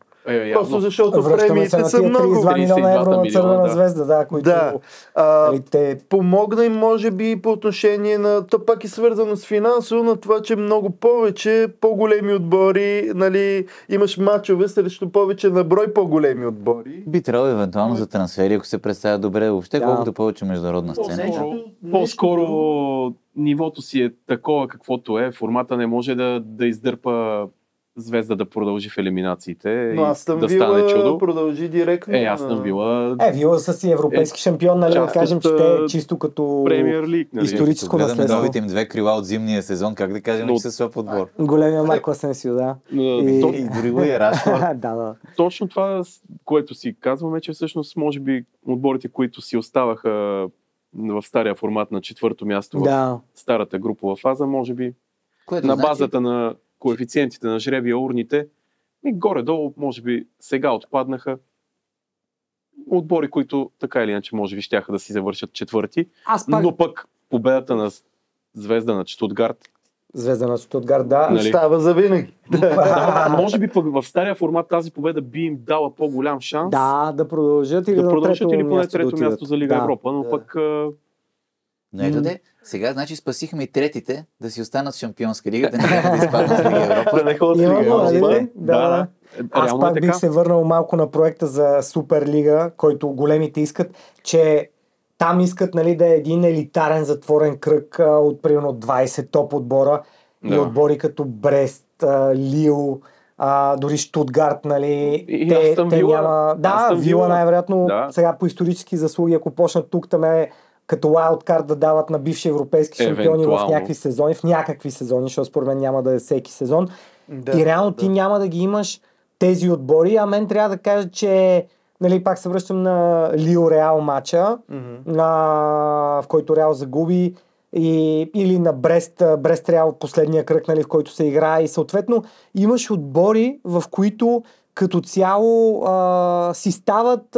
Просто защото премиите са много. 32 милиона евро на Цървена звезда, които... Помогна им, може би, по отношение на... То пак е свързано с финансово, на това, че много повече по-големи отбори, нали, имаш мачове срещу повече на брой по-големи отбори. Би трябвало евентуално за трансфери, ако се представя добре, въобще колкото повече международна сцена. По-скоро нивото си е такова, каквото е. Формата не може да издърпа Звезда да продължи в елиминациите. Но Астън да стане чудо. Продължи директно. Астън Вила... Вила са си европейски шампион, нали, да кажем, че те е чисто като Премиер Лиг, нали? Историческо наследство. Новите им 2 крила от зимния сезон, как да кажем, че са слаб отбор. Големия Марко Асенсио, да. И дори го е Рашфорд. Да. Точно това, което си казваме, че всъщност може би отборите, които си оставаха в стария формат на 4-то място в старата групова фаза, може би на базата на коефициентите на жребия, урните, и горе-долу, може би, сега отпаднаха отбори, които така или иначе, може би, щяха да си завършат 4-ти, но пък победата на Звезда на Штутгарт. Звезда на Штутгарт, да. Нали? Става за винаги. Може би пък в стария формат тази победа би им дала по-голям шанс. Да продължат или поне трето място за Лига Европа, но пък... Но ето сега, значи, спасихме и третите да си останат в Шампионска лига, да не бяха да изпаднат в Лига Европа. Да не ходят в Лига Европа. Да. Аз пак бих се върнал малко на проекта за Суперлига, който големите искат, че там искат, нали, да е един елитарен затворен кръг от примерно 20 топ отбора и отбори като Брест, Лил, дори Штутгарт, нали, И Астън Вила. няма... Да, Вила най-вероятно сега по исторически заслуги, ако почнат тук, там е като wildcard да дават на бивши европейски шампиони в някакви сезони, защото според мен няма да е всеки сезон. И реално ти няма да ги имаш тези отбори, а мен трябва да кажа, че нали, пак се връщам на Лио Реал матча, в който Реал загуби, или на Брест Реал последния кръг, нали, в който се играе, и съответно имаш отбори, в които като цяло си стават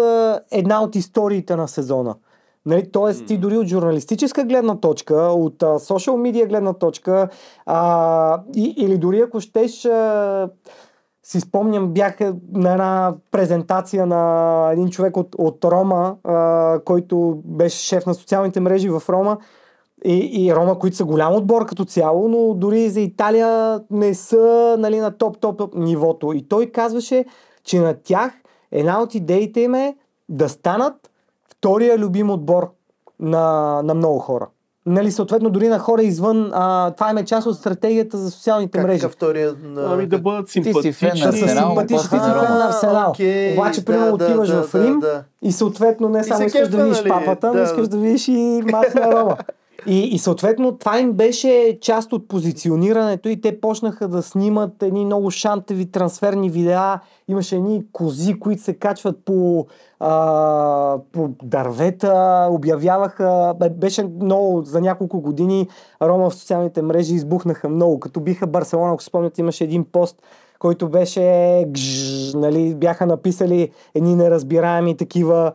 една от историите на сезона. Нали, тоест ти дори от журналистическа гледна точка, от social media гледна точка, или дори ако щеш, си спомням, бях на една презентация на един човек от Рома, който беше шеф на социалните мрежи в Рома, и Рома, които са голям отбор като цяло, но дори за Италия не са, нали, на топ нивото. И той казваше, че на тях една от идеите им е да станат втория любим отбор на много хора. Нали, съответно, дори на хора извън, това е част от стратегията за социалните мрежи. Как втория? Ами да бъдат симпатични. Ти си фен на Арсенал. Обаче, примерно, отиваш в Рим и съответно не само искаш да видиш папата, но искаш да видиш и мач на Рома. И съответно това им беше част от позиционирането и те почнаха да снимат едни много шантеви трансферни видеа. Имаше едни кози, които се качват по дървета, обявяваха. Беше много, за няколко години Рома в социалните мрежи избухнаха много. Като биха Барселона, ако спомняте, имаше един пост, който беше нали, бяха написали едни неразбираеми такива.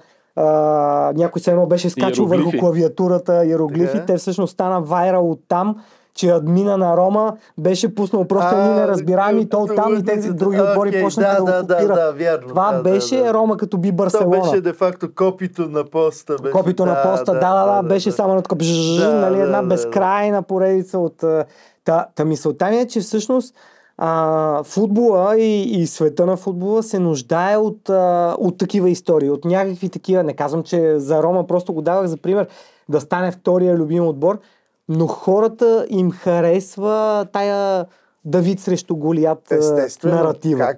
Някой се едно беше скачал върху клавиатурата, иероглифи, те всъщност стана вайрал от там, че админа на Рома беше пуснал просто едни неразбираеми, то оттам и тези други отбори почнаха да окупират. Това беше Рома като би Барселона. Това беше де факто копито на поста. Копито на поста, беше само на такова нали, една безкрайна поредица от... Та мисълта ми е, че всъщност футбола и света на футбола се нуждае от такива истории, от някакви такива, не казвам, че за Рома просто го давах за пример, да стане втория любим отбор, но хората им харесва тая Давид срещу Голият наратива.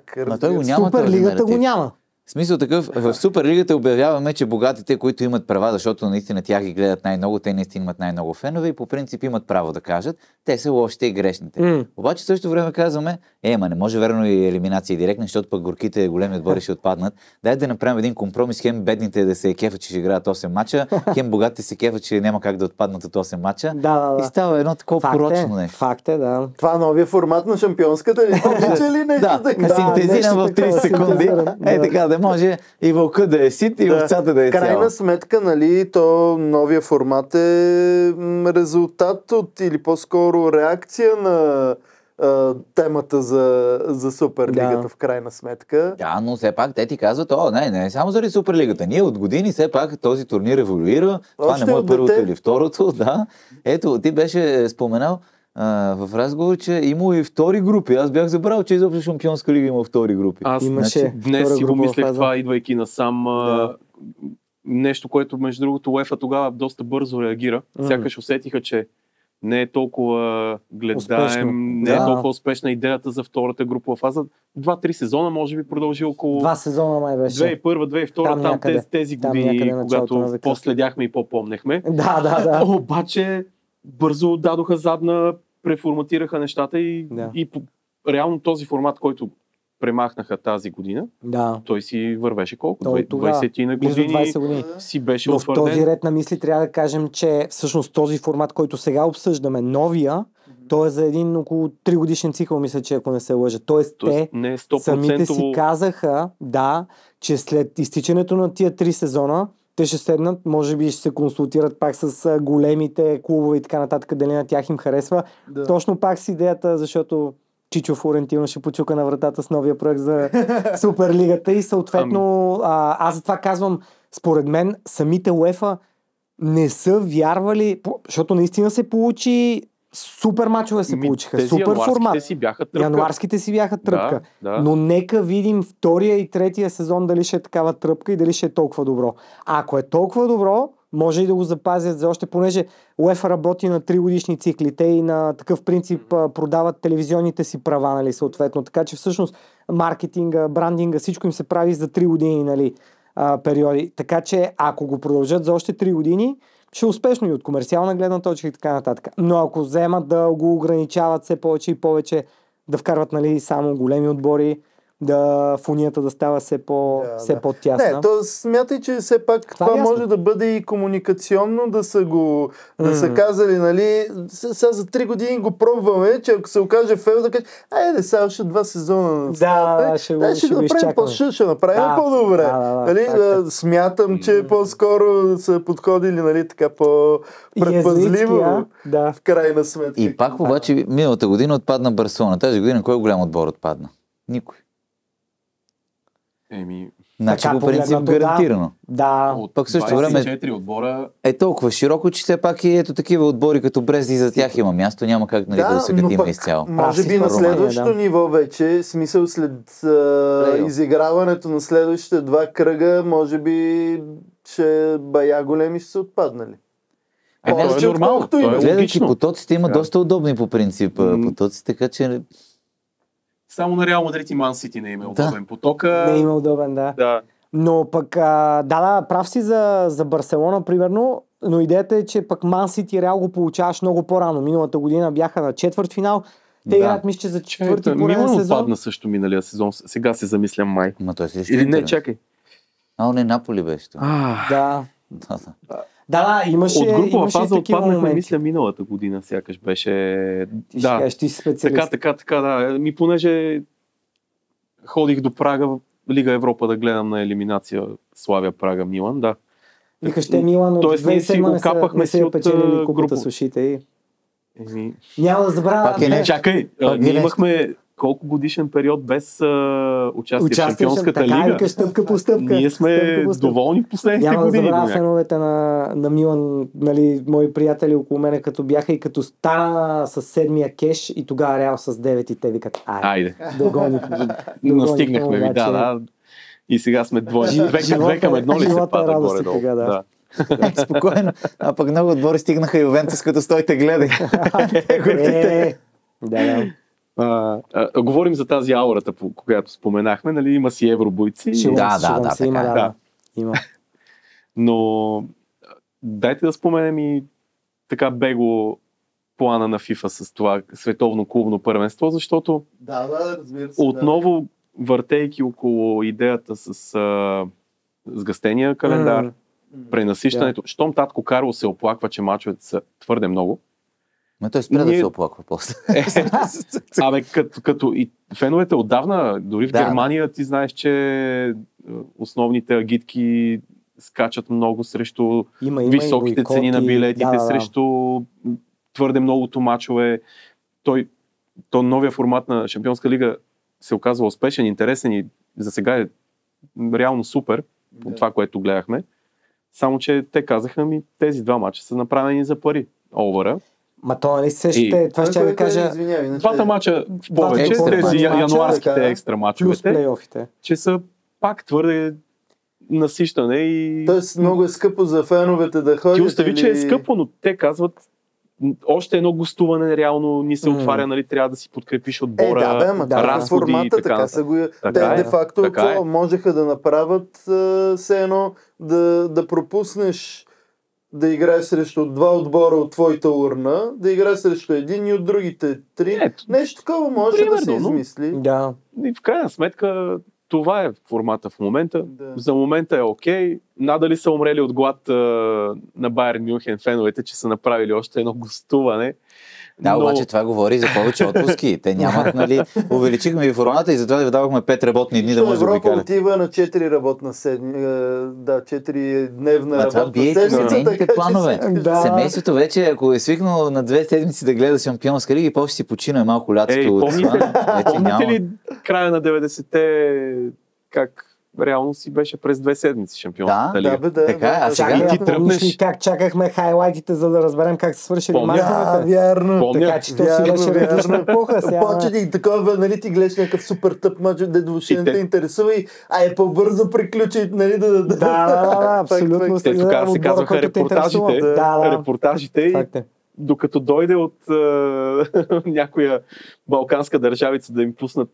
Суперлигата го няма. В смисъл такъв, в Суперлигата обявяваме, че богатите, които имат права, защото наистина тях ги гледат най-много, те наистина имат най-много фенове и по принцип имат право да кажат, те са лошите и грешните. Обаче в същото време казваме, ма не може верно и елиминация директна, защото пък горките големи отбори ще отпаднат. Дай да направим един компромис, хем бедните да се кефат, че ще играят 8 мача, хем богатите се кефат, че няма как да отпаднат от 8 мача. И става едно такова порочно нещо. Факт е, да. Това новия формат на шампионската ли? Обича ли нещо така? Синтезирам в 30 секунди. Така да може и вълка да е сит и овцата да е цяла. Крайна сметка, нали, то новия формат е резултат от или по-скоро реакция на темата за Суперлигата в крайна сметка. Да, но все пак те ти казват, не само заради Суперлигата. Ние от години все пак този турнир еволюира. Това не му е първото или второто. Да. Ето, ти беше споменал в разговор, че има и втори групи. Аз бях забрал, че изобщо Шампионска лига има втори групи. Аз днес си го мислех това, идвайки насам. Нещо, което между другото УЕФА тогава доста бързо реагира. Сякаш усетиха, че не е толкова гледаем, не е толкова успешна идеята за втората групова фаза. 2-3 сезона може би продължи около... 2 сезона май беше. 2001-2002, там тези години, когато последяхме и по-помнехме. Да. Обаче бързо дадоха задна, преформатираха нещата и реално този формат, който премахнаха тази година, той си вървеше колко? 20 години си беше утвърден. В този ред на мисли трябва да кажем, че всъщност този формат, който сега обсъждаме, новия, той е за един около 3 годишен цикъл, мисля, че ако не се лъжа. Тоест те самите си казаха, че след изтичането на тия 3 сезона, те ще седнат, може би ще се консултират пак с големите клубове и така нататък, дали на тях им харесва. Точно пак с идеята, защото Чичо Флорентино ще почука на вратата с новия проект за Суперлигата и съответно аз затова казвам, според мен самите УЕФА не са вярвали, защото наистина се получи супер мачове се получиха, супер формат. Януарските си бяха тръпка. Но нека видим втория и третия сезон дали ще е такава тръпка и дали ще е толкова добро. Ако е толкова добро, може и да го запазят за още, понеже УЕФА работи на 3 годишни цикли. Те и на такъв принцип продават телевизионните си права, нали, съответно. Така че всъщност маркетинга, брандинга, всичко им се прави за 3 години, нали, периоди. Така че ако го продължат за още 3 години, ще е успешно и от комерциална гледна точка и така нататък. Но ако вземат да го ограничават все повече и повече, да вкарват, нали, само големи отбори, да фунията да става все по-тясна. Не, то смятай, че все пак това може да бъде и комуникационно да са го да са казали, нали, сега за 3 години го пробваме, че ако се окаже фейл, да каже, айде сега още 2 сезона. Ще го изчакаме. Ще направим по-добре. Нали, смятам, че по-скоро са подходили, нали, така по-предпазливо в крайна сметка. И пак обаче миналата година отпадна Барселона. Тази година кой голям отбор отпадна? Никой. Значи по принцип гарантирано. Да. От пък също време 24 отбора е толкова широко, че все пак и ето такива отбори като Брест и за тях има място, няма как, нали, да се катим изцяло. Може би на следващото ниво вече, смисъл след изиграването на следващите 2 кръга, може би ще бая големи ще са отпаднали. Това е нормално. Гледайки потоците има доста удобни по принцип потоци, така че само на Реал Мадрид и Ман Сити не има удобен потока. Не има удобен, да. Но пък, прав си за Барселона, примерно, но идеята е, че пък Ман Сити и Реал го получаваш много по-рано. Миналата година бяха на четвъртфинал. Те играят, мисля, че за четвърти пореден сезон. Милан отпадна също миналия сезон. Сега се замислям май. Ма той или не, чакай. Не, Наполи беше това. Да, имаше. От групова фаза отпаднахме, мисля, миналата година, сякаш беше. Ти си специалист. Така, да. Понеже ходих до Прага, Лига Европа да гледам на елиминация Славия Прага Милан, да. Викаш, те Милан от 2007 не са печелили купата с ушите. Няма да забравя. Чакай, ние имахме колко годишен период без участие в Шампионската лига. Така, стъпка по стъпка. Ние сме доволни в последните години. Няма да забравя феновете на Милан, нали, мои приятели около мене, като бяха и като стана с 7-я кеш и тогава Реал с 9 и те викат, айде. Настигнахме ви, да. И сега сме двойни. Две към едно ли се пада горе-долу? Да. Спокойно. А пък много отбори стигнаха и Ювентус, като стойте гледай. Да. Говорим за тази аурата, която споменахме, нали, има си евробойци. Има. Но дайте да споменем и така бегло плана на FIFA с това световно клубно първенство, защото разбира се, отново въртейки около идеята с сгъстения календар, пренасищането. Щом татко Карло се оплаква, че мачовете са твърде много. Но той спря да се оплаква после. Като и феновете отдавна, дори в Германия, ти знаеш, че основните агитки скачат много срещу високите цени на билетите, срещу твърде многото мачове. То новия формат на Шампионска лига се оказва успешен, интересен и за сега е реално супер по това, което гледахме. Само, че те казаха тези 2 мача са направени за пари. Овъра. Ма то нали същите, това ще ви кажа. Двата мача в повече, тези януарските екстра мачовете, че са пак твърде насищане и... Тоест много е скъпо за феновете да ходят. Ти остави, че е скъпо, но те казват още едно гостуване реално ни се отваря, нали, трябва да си подкрепиш отбора, разходи и така. Така са го... Те де-факто можеха да направят все едно да пропуснеш да играеш срещу 2 отбора от твоята урна, да играеш срещу един и от другите 3. Нещо такова може да се измисли. Да. И в крайна сметка това е формата в момента. Да. За момента е окей. Надали са умрели от глад на Байерн Мюнхен феновете, че са направили още едно гостуване. Да, обаче това говори за повече отпуски. Те нямат, нали, увеличихме ви формата и затова ви давахме 5 работни дни да може да обикалят. Европа отива на 4 работна седмица, 4 дневна работна седмица. Семейните планове. Семейството вече, ако е свикнало на 2 седмици да гледа Шампионска лига и после си почина малко лятото. Помните ли края на 90-те как реално си беше през 2 седмици шампионската лига. Така, а сега ти тръпнеш. Как чакахме хайлайтите, за да разберем как се свършили мачовете. Вярно. Така че то си беше различна епоха сега. Почти такова, нали, ти гледаш някакъв супер тъп мач, де въобще не те интересува и по-бързо приключи, нали, Да, абсолютно. Те тогава се казваха репортажите и докато дойде от някоя балканска държавица да им пуснат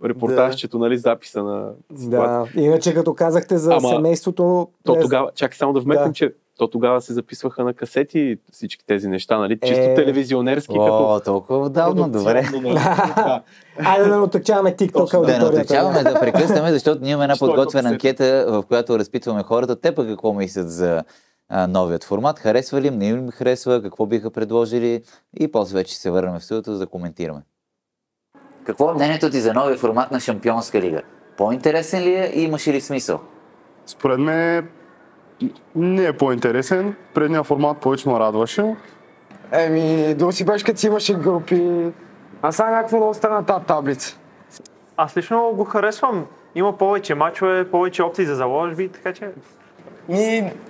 репортажчето, нали, записа на ситуация. Да, иначе като казахте за семейството... Тогава, чакай само да вметнем, че тогава се записваха на касети всички тези неща, нали? Чисто телевизионерски. Толкова давно, добре. Айде да натъчаваме TikTok аудиторията. Да натъчаваме, да прекъснем, защото ние имаме една подготвена анкета, в която разпитваме хората, те пък какво мислят за новият формат, харесва ли им, не им харесва, какво биха предложили и после вече се върнем в студиото за да коментираме. Какво е мнението ти за новия формат на Шампионска лига? По-интересен ли е и имаше ли смисъл? Според мен не е по-интересен. Предния формат повече ме радваше. Долу си беше като си имаше групи. А сега някаква много странна тази таблица. Аз лично го харесвам. Има повече мачове, повече опции за заложби, така че...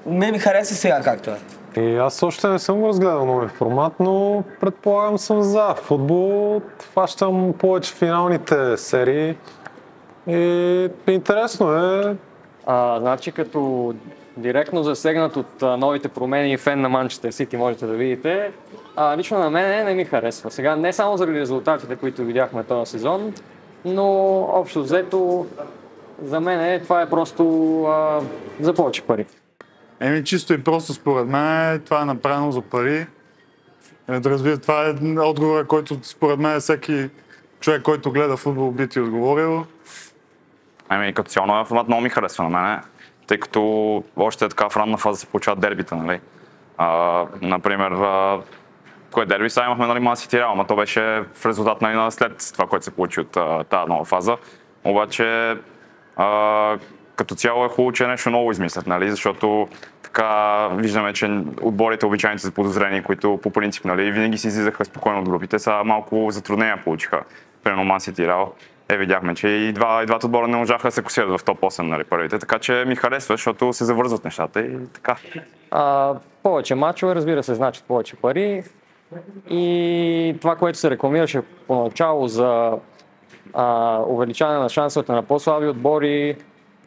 ми хареса сега както е. И аз още не съм го разгледал новия формат, но предполагам съм за футбол. Хващам повече финалните серии и интересно е. Значи като директно засегнат от новите промени и фен на Манчестър Сити можете да видите, лично на мен не ми харесва. Сега не само заради резултатите, които видяхме този сезон, но общо взето за мен това е просто за повече пари. Чисто и просто според мен това е направено за пари. Разбира, това е отговор, който според мен всеки човек, който гледа футбол, би ти отговорил. Като цяло новия формат много ми харесва на мен, тъй като още е така в ранна фаза се получават дербита, нали. Например, кое дерби сега имахме, нали, Man City Real, но то беше в резултат, нали, след това, което се получи от тази нова фаза. Обаче като цяло е хубаво, че е нещо ново измислят, нали, защото така виждаме, че отборите обичайно са подозрени, които по принцип, нали, винаги си излизаха спокойно от групите, сега малко затруднения получиха. Примерно Man City Real. Видяхме, че и двата отбора не можаха да се класират в топ 8, нали, първите, така че ми харесва, защото се завързват нещата и така. Повече мачове, разбира се, значат повече пари и това, което се рекламираше поначало за увеличаване на шансовете на по-слаби отбори,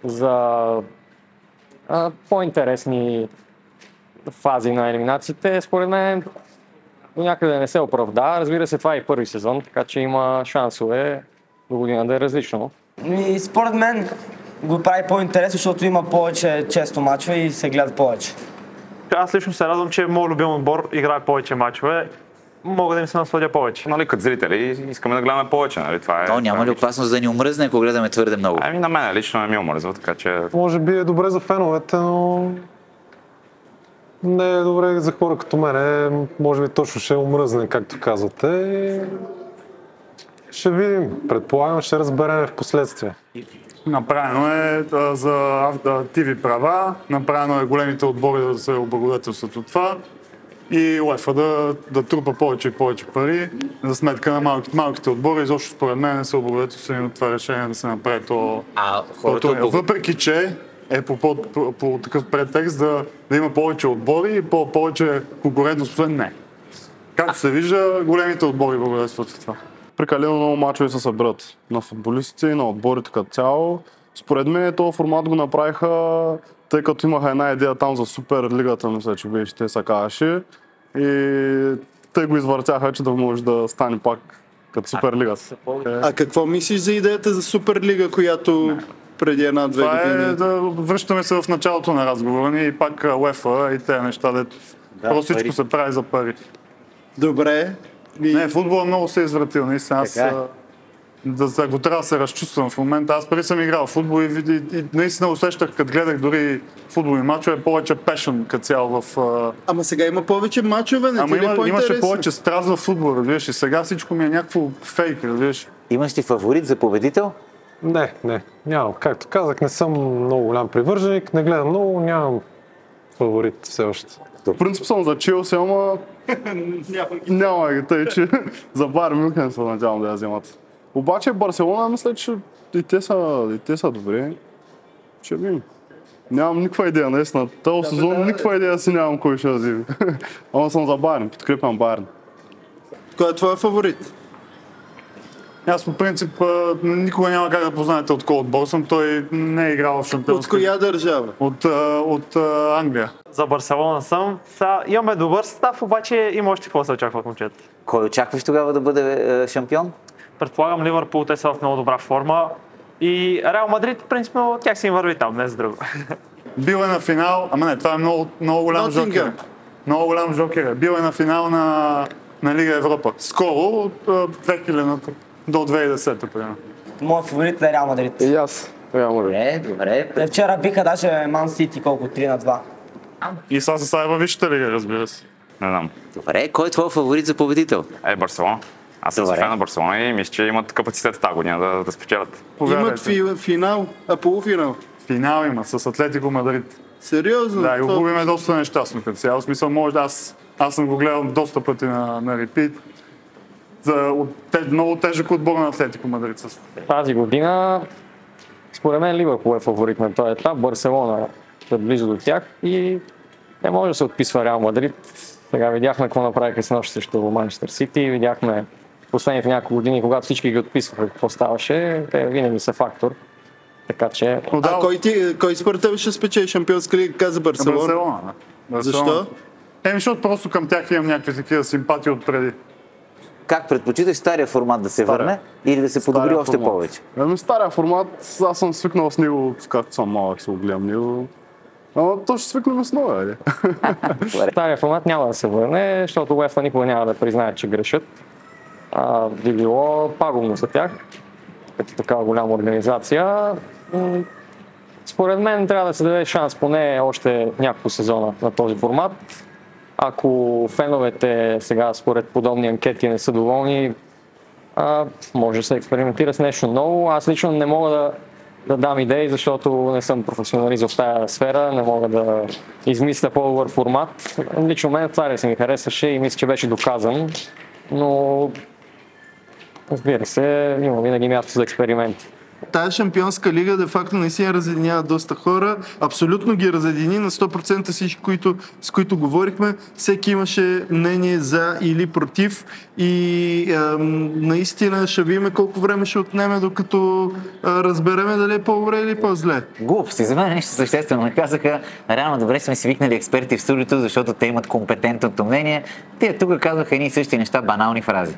за по-интересни фази на елиминациите, според мен до някъде не се оправда. Разбира се, това е и първи сезон, така че има шансове до година да е различно. Според мен го прави по-интересно, защото има повече често мачове и се гледат повече. Аз лично се радвам, че моят любим отбор играе повече мачове. Мога да им се насладя повече. Нали, като зрители искаме да гледаме повече, нали? Това е. Но няма ли опасност да ни омръзне, ако гледаме твърде много? На мен лично не ми омръзва, така че... Може би е добре за феновете, но не е добре за хора като мене. Може би точно ще омръзне, както казвате. Ще видим. Предполагам, ще разберем в последствие. Направено е за TV права, направено е големите отбори да се облагодетелстват от това и УЕФА да трупа повече и повече пари за сметка на малките отбори. Изобщо според мен не са облагодетелствани от това решение да се направи то. Въпреки че е по такъв претекст да има повече отбори и повече конкурентоспособен, не. Както се вижда, големите отбори благодетелстват от това. Прекалено много мачове се събират на футболистите и на отборите като цяло. Според мен този формат го направиха, тъй като имаха една идея там за Суперлигата, мисля, че беше, те се казваше. И те го извъртяха, че да може да стане пак като Суперлигата. А какво мислиш за идеята за Суперлига, която преди една-две години? Това е да връщаме се в началото на разговора ни и пак УЕФА и тези неща, дето просто всичко се прави за пари. Добре. Не, футбола много се е извратил, наистина. Аз го трябва да се разчувствам в момента. Аз преди съм играл в футбол и наистина усещах, като гледах дори футболни мачове, повече пешън като цяло в... Ама сега има повече мачове, не ти ли по-интересно? Имаше повече страст в футбол, разбираш, и сега всичко ми е някакво фейк, разбираш. Имаш ли фаворит за победител? Не, нямам. Както казах, не съм много голям привърженик, не гледам много, нямам фаворит все още. В принцип съм за Челси, ама няма ги, тъй че за Байер Мюнхен се надявам да я вземат. Обаче Барселона, мисля, че и те са добри. Ще видим. Нямам никаква идея, наистина. Този сезон никаква идея си нямам кой ще разиви. Ама съм за Байерн, подкрепям Байерн. Кой е твой фаворит? Аз по принцип никога няма как да познаете от кой отбор съм. Той не е играл в шампионска. От коя държава? От Англия. За Барселона съм. Имаме добър състав, обаче има още какво се очаква от момчета. Кой очакваш тогава да бъде шампион? Предполагам Ливърпул, те са в много добра форма. И Реал Мадрид, принципно, тях си им върви там, не за друго. Бил е на финал, ама не, това е много голям жокер. Много голям жокер. Бил е на финал на Лига Европа. Скоро, от 2000-та до 2010-та, примерно. Моят фаворит е Реал Мадрид. И аз. Реал Мадрид. Добре. Вчера биха даже Ман Сити колко 3-2. И сега се става във Висшата лига, разбира се. Не знам. Добре, кой е твой фаворит за победител? Барселона. Аз съм фен на Барселона и мисля, че имат капацитет тази година да спечелят. Имат финал, а полуфинал? Финал има с Атлетико Мадрид. Сериозно? Да, и Губим е доста нещастно като цяло. В смисъл, може да аз съм го гледал доста пъти на репит. Много тежък отбор на Атлетико Мадрид. Тази година, според мен, Ливърпул е фаворит на този етап. Барселона е близо до тях и не може да се отписва Реал Мадрид. Сега видяхме какво направиха с нощ срещу Манчестър Сити, видяхме последните няколко години, когато всички ги отписваха, какво ставаше, те винаги са фактор. Така че... Кой според тебе ще спечели шампионска лига, каза Барселона? Барселона. Защо? Защото просто към тях имам някакви такива симпатии отпреди. Как предпочиташ стария формат да се върне или да се подобри още повече? Стария формат, аз съм свикнал с него, както съм малък, се го гледам него. Но то ще свикнем с новия. Стария формат няма да се върне, защото UEFA никога няма да признае, че грешат. Би било пагубно за тях, като такава голяма организация. Според мен трябва да се даде шанс поне още няколко сезона на този формат. Ако феновете сега според подобни анкети не са доволни, може да се експериментира с нещо ново. Аз лично не мога да дам идеи, защото не съм професионалист в тази сфера, не мога да измисля по-добър формат. Лично мен това ми харесваше и мисля, че беше доказан, но разбира се, има винаги място за експерименти. Тая шампионска лига де факто наистина разединява доста хора. Абсолютно ги разедини на 100% всички, с които говорихме. Всеки имаше мнение за или против и наистина ще видим колко време ще отнеме, докато разбереме дали е по-добре или по-зле. Глупости. За мен нещо съществено. Казаха, реално добре сме си викнали експерти в студиото, защото те имат компетентното мнение. Те тук казаха едни и същи неща, банални фрази.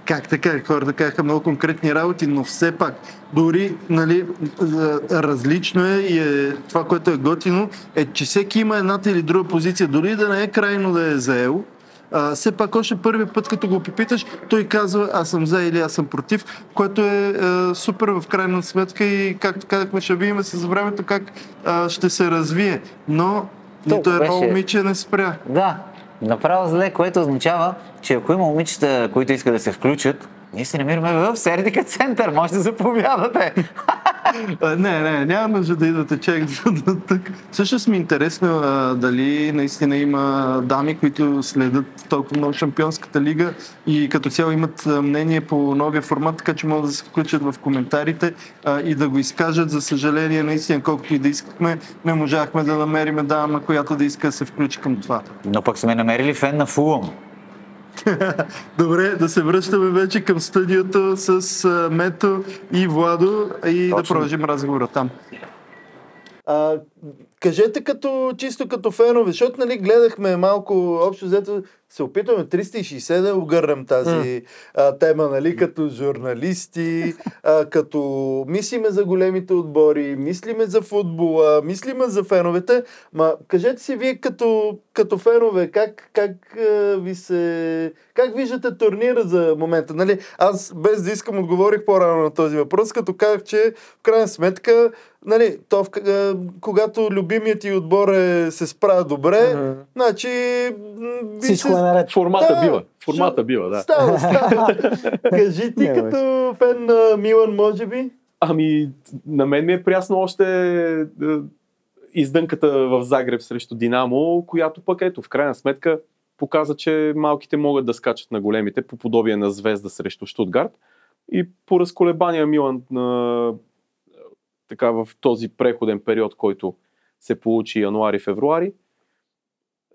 Как така? Хората казаха много конкретни работи, но все пак, дори различно е и това, което е готино, е, че всеки има едната или друга позиция, дори да не е крайно да е заел. Все пак още първи път, като го попиташ, той казва аз съм за или аз съм против, което е супер в крайна сметка и както казахме, ще видим с времето как ще се развие. Но нито едно момиче не спря. Да. Направо зле, което означава, че ако има момичета, които искат да се включат, ние се намираме в Сердика център, може да заповядате. Не, няма нужда да идвате чак до тук. Всъщност ми е интересно дали наистина има дами, които следят толкова много шампионската лига и като цяло имат мнение по новия формат, така че могат да се включат в коментарите и да го изкажат. За съжаление, наистина, колкото и да искахме, не можахме да намерим дама, която да иска да се включи към това. Но пък сме намерили фен на Фулъм. Добре, да се връщаме вече към студиото с Мето и Владо и да продължим разговора там. Кажете чисто като фенове, защото гледахме малко, общо взето се опитваме 360 да огърнем тази тема, като журналисти, като мислиме за големите отбори, мислиме за футбола, мислиме за феновете. Кажете си вие като фенове, как виждате турнира за момента? Аз без да искам отговорих по-рано на този въпрос, като казах, че в крайна сметка когато любимият ти отбор се справя добре, значи... Всичко е наред. Формата бива, да. Става. Кажи ти като фен на Милан, може би? На мен ми е прясно още издънката в Загреб срещу Динамо, която пък в крайна сметка показа, че малките могат да скачат на големите по подобие на Звезда срещу Штутгарт и по разколебания Милан така в този преходен период, който се получи януари-февруари,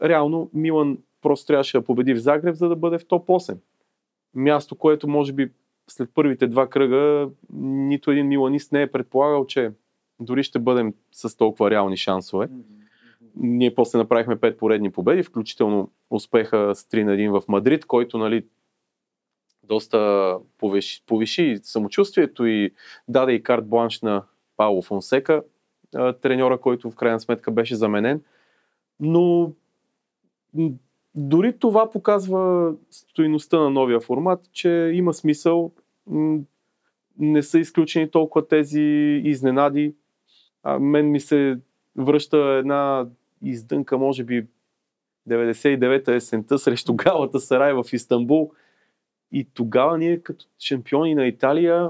реално Милан просто трябваше да победи в Загреб, за да бъде в топ 8. Място, което може би след първите 2 кръга нито един миланист не е предполагал, че дори ще бъдем с толкова реални шансове. Ние после направихме 5 поредни победи, включително успеха с 3-1 в Мадрид, който, нали, доста повиши самочувствието и даде и карт бланш на Пауло Фонсека, треньора, който в крайна сметка беше заменен. Но дори това показва стойността на новия формат, че има смисъл, не са изключени толкова тези изненади. Мен ми се връща една издънка, може би 99-та есента срещу Галата Сарай в Истанбул. И тогава ние като шампиони на Италия,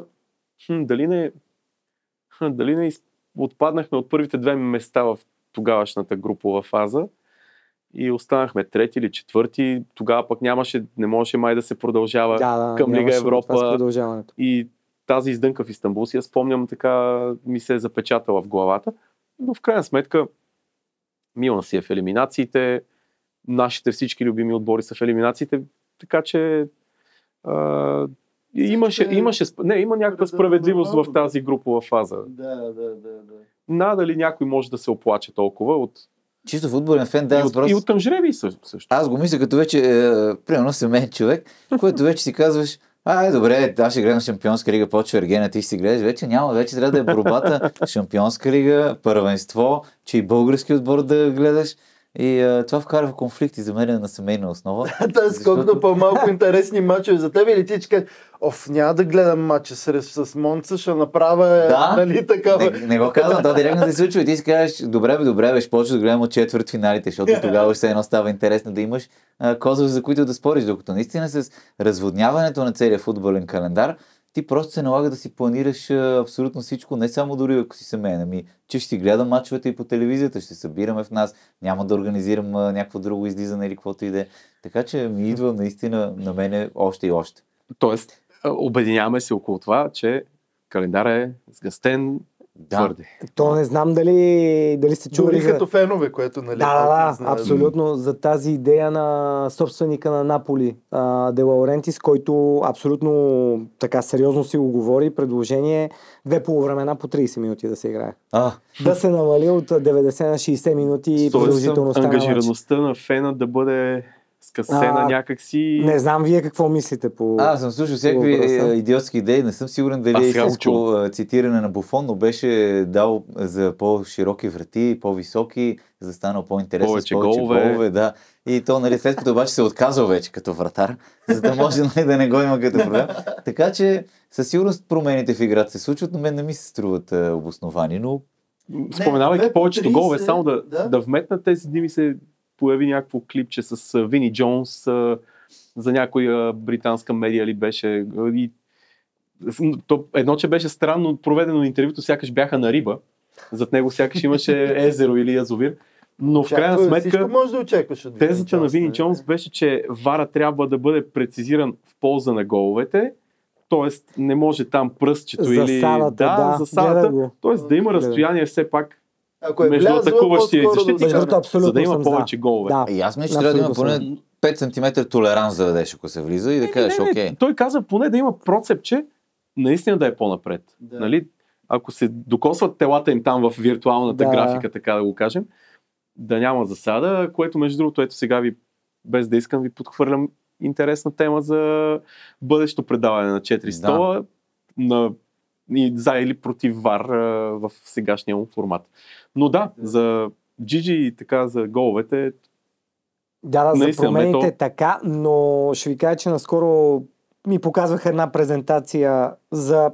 дали не отпаднахме от първите 2 места в тогавашната групова фаза и останахме 3 или 4. Тогава пък не можеше май да се продължава към Лига Европа. И тази издънка в Истанбул си я спомням, така ми се е запечатала в главата. Но в крайна сметка Милан си е в елиминациите, нашите всички любими отбори са в елиминациите, така че има някаква справедливост в тази групова фаза. Да. Надали някой може да се оплаче толкова от... Чисто футболен фен, и от към жреби също. Аз го мисля като вече, примерно семейен човек, който вече си казваш, добре, аз ще гледам Шампионска лига, почва Ергена, ти ще си гледаш, вече няма, вече трябва да е борбата Шампионска лига, първенство, че и български отбор да гледаш. И това вкарва конфликти за мен на семейна основа. Тоест, колкото по-малко интересни мачове за тебе, или ти че кажеш, няма да гледам мача с Монца, ще направя, нали такава. Не го казвам, това директно се случва и ти си кажеш, добре, ще почваш да гледам от четвъртфиналите, защото тогава все едно става интересно да имаш козове, за които да спориш, докато наистина с разводняването на целия футболен календар, ти просто се налага да си планираш абсолютно всичко, не само дори ако си семейен, че ще си гледам мачовете и по телевизията, ще се събираме в нас, няма да организирам някакво друго излизане или каквото и да е. Така че ми идва наистина на мене още и още. Тоест, обединяваме се около това, че календар е сгъстен твърде. То не знам дали се чули. Дори като фенове, което, нали? Да, абсолютно. За тази идея на собственика на Наполи, Де Лаурентис, който абсолютно така сериозно си го говори, предложение 2 полувремена по 30 минути да се играе. Да се намали от 90 на 60 минути продължителността на матч. Ангажираността на фена да бъде скъсена някакси. Не знам вие какво мислите по... Аз съм слушал всякакви идиотски идеи, не съм сигурен дали е истинско цитиране на Буфон, но беше дал за по-широки врати, по-високи, за да станал по-интересно, повече голове. Да. И то, нали, след като обаче се отказал вече като вратар, за да може, нали, да не го има като проблем. Така че със сигурност промените в играта се случват, но мен не ми се струват обосновани, но... Споменавайки повечето голове, само да вметна тези дни ми се появи някакво клипче с Вини Джонс за някоя британска медия ли беше. Едно, че беше странно проведено интервюто, сякаш бяха на риба. Зад него сякаш имаше езеро или язовир. Но в крайна сметка може да очакваш от тезата на Вини Джонс беше, че вара трябва да бъде прецизиран в полза на головете. Тоест не може там пръстчето или... засадата. Тоест да има разстояние все пак между атакуващия и защитника, за да има повече голове. И аз мисля, че трябва да има поне 5 см толеранс да дадеш, ако се влиза и да кажеш окей. Той каза поне да има процепче, наистина да е по-напред. Нали? Ако се докосват телата им там в виртуалната графика, така да го кажем, да няма засада, което между другото, ето сега ви, без да искам, ви подхвърлям интересна тема за бъдещо предаване на 4 стола за или против ВАР в сегашния му формат. Но за Джиджи и така за головете. За промените така, но ще ви кажа, че наскоро ми показваха една презентация за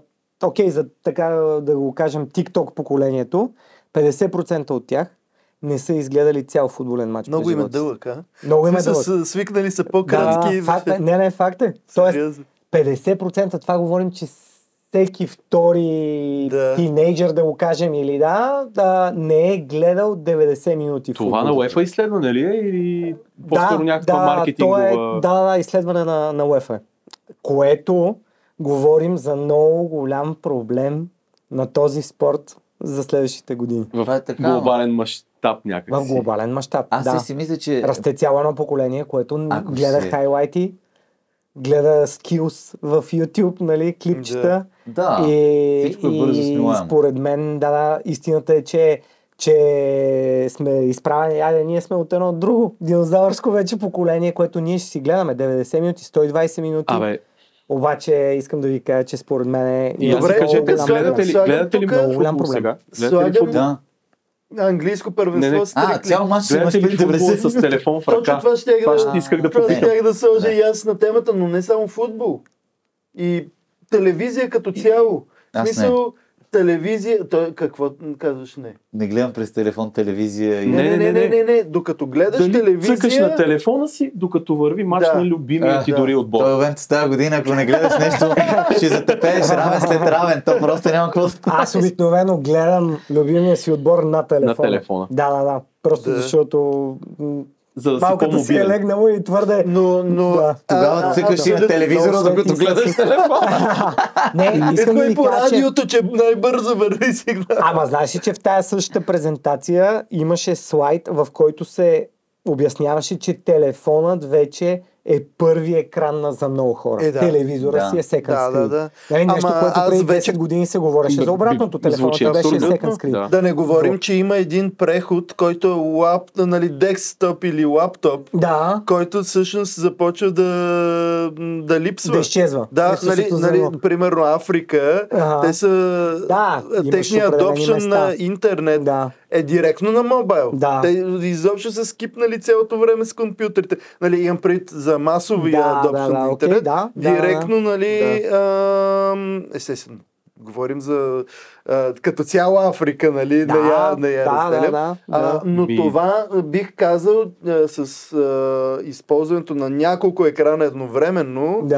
така да го кажем TikTok поколението. 50% от тях не са изгледали цял футболен матч. Много им е дълъг, Много им е дълъг. Свикнали са по-кратки. Факт е. Тоест 50% това говорим, че всеки втори тинейджър, да го кажем, или не е гледал 90 минути. Това на UEFA изследване ли е или по-скоро някаква маркетингова? Изследване на UEFA. Което говорим за много голям проблем на този спорт за следващите години. В глобален мащаб някакси. В глобален мащаб, Аз си мисля, че... Расте цяло едно поколение, което гледа хайлайти, гледа скилс в YouTube, нали, клипчета. Да, всичко е бързо смилаемо. Според мен, истината е, че сме изправени, ние сме от едно друго динозавърско вече поколение, което ние ще си гледаме 90 минути, 120 минути. Обаче искам да ви кажа, че според мен е... Добре, кажете, гледате ли много футбол сега? Да. Английско първенство с трикли. Цял мач си имаш футбол с телефон в ръка. Това ще исках да сложа и аз на темата, но не само футбол. И телевизия като цяло. В смисъл, телевизия... Какво казваш не? Не гледам през телефон телевизия. Не. Докато гледаш телевизия... Цъкаш на телефона си, докато върви мач на любимия ти дори отбор. Той момент с тази година, ако не гледаш нещо, ще затъпееш равен след равен. То просто няма какво да... Аз обикновено гледам любимия си отбор на телефона. На телефона. Да. Просто защото... За да малката си е легнало и твърде... Тогава цъкаш и на телевизора, докато гледаш телефона. Не, искам да ви по радиото, че най-бързо върви сигнал. Ама знаеш ли, че в тази същата презентация имаше слайд, в който се обясняваше, че телефонът вече е първи екран за много хора. Телевизора си е second screen. Нещо, което преди 10 години се говореше за обратното. Телефонът беше second screen. Да не говорим, че има един преход, който е декстоп или лаптоп, който всъщност започва да липсва. Да изчезва. Примерно Африка, те са техният adoption на интернет е директно на мобайл. Те изобщо са скипнали цялото време с компютрите. Имам пред за масовия adoption на интернет. Директно, естествено. Говорим за като цяла Африка, нали? Но това бих казал с използването на няколко екрана едновременно.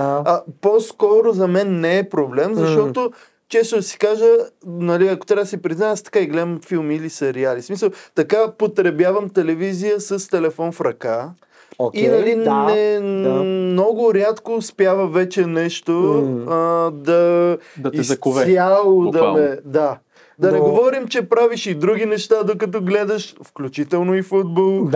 По-скоро за мен не е проблем, защото често да си кажа, нали, ако трябва да си призная, аз така и гледам филми или сериали. В смисъл, така потребявам телевизия с телефон в ръка. И нали, много рядко успява вече нещо да те закове. Изцяло да не говорим, че правиш и други неща, докато гледаш, включително и футбол.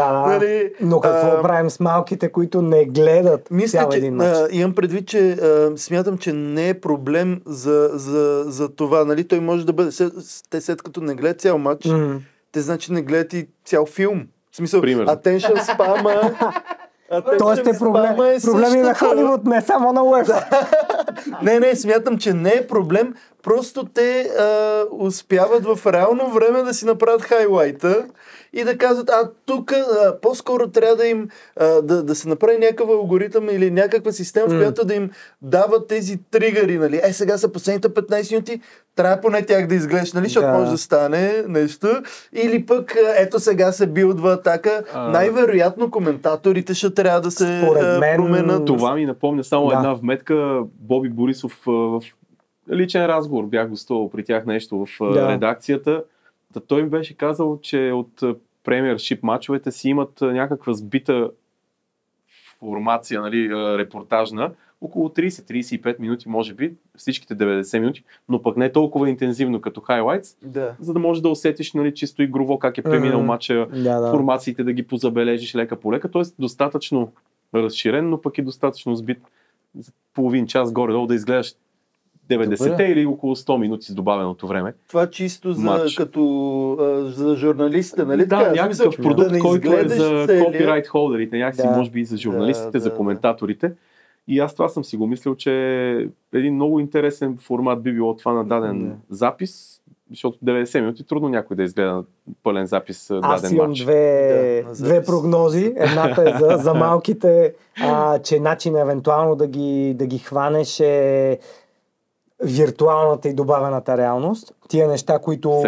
Но какво правим с малките, които не гледат цял един мач? Имам предвид, че смятам, че не е проблем за това. Нали? Той може да бъде... Те след като не гледат цял мач, те значи не гледат и цял филм. В смисъл, attention spam Тоест е проблеми на Холивуд, не само на UEFA. Не, смятам, че не е проблем. Просто те успяват в реално време да си направят хайлайта и да казват, тук по-скоро трябва да им да се направи някакъв алгоритъм или някаква система, в която да им дават тези тригъри, нали? Сега са последните 15 минути, трябва поне тях да изглеждаш, нали? Защото може да стане нещо. Или пък, ето сега се билдва атака. Най-вероятно коментаторите ще трябва да се променят. Това ми напомня само една вметка. Боби Борисов в личен разговор бях гостувал при тях нещо в редакцията. Той ми беше казал, че от премиершип мачовете си имат някаква сбита формация, нали, репортажна, около 30-35 минути, може би, всичките 90 минути, но пък не толкова интензивно като хайлайтс, за да можеш да усетиш, нали, чисто игрово как е преминал мача, формациите да ги позабележиш лека по лека, т.е. достатъчно разширен, но пък и достатъчно сбит за половин час горе-долу да изгледаш 90-те или около 100 минути с добавеното време. Това чисто за журналистите, нали? Да, някакъв продукт, който е за копирайт холдерите, някакси може би и за журналистите, за коментаторите. И аз това съм си го мислил, че един много интересен формат би било това на даден запис, защото 90 минути трудно някой да изгледа пълен запис даден матч. Аз имам две прогнози. Едната е за малките, че начин евентуално да ги хванеш е виртуалната и добавената реалност. Тия неща, които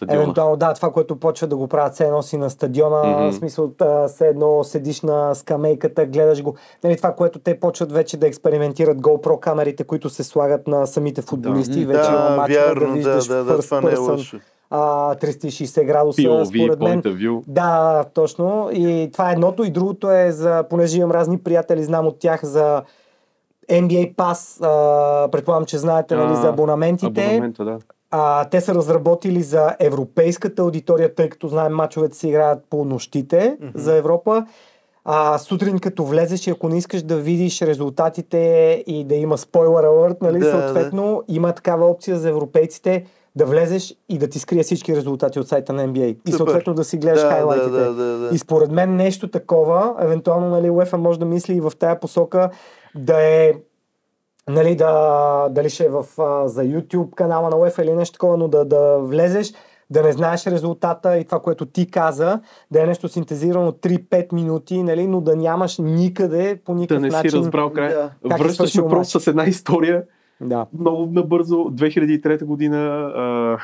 евентуално, това, което почва да го правят, все едно си на стадиона, в смисъл, все едно седиш на скамейката, гледаш го. Нали, това, което те почват вече да експериментират GoPro камерите, които се слагат на самите футболисти. Вече има мачове да виждаш first person, 360 градуса, според мен. Да, точно. И това е едното. И другото е понеже имам разни приятели, знам от тях за NBA Pass, предполагам, че знаете, нали, за абонаментите. те са разработили за европейската аудитория, тъй като знаем мачовете се играят по нощите за Европа. Сутрин като влезеш и ако не искаш да видиш резултатите и да има спойлер алърт, нали, съответно има такава опция за европейците да влезеш и да ти скрие всички резултати от сайта на NBA. И съответно да си гледаш хайлайтите. И според мен нещо такова, евентуално, нали, UEFA може да мисли и в тая посока да е, нали, дали ще е за YouTube канала на UEFA или нещо такова, но да влезеш, да не знаеш резултата и това, което ти каза, да е нещо синтезирано 3-5 минути, нали, но да нямаш никъде по никакъв начин. Да не си разбрал край. Връщаш ме просто с една история. Много набързо. 2003 година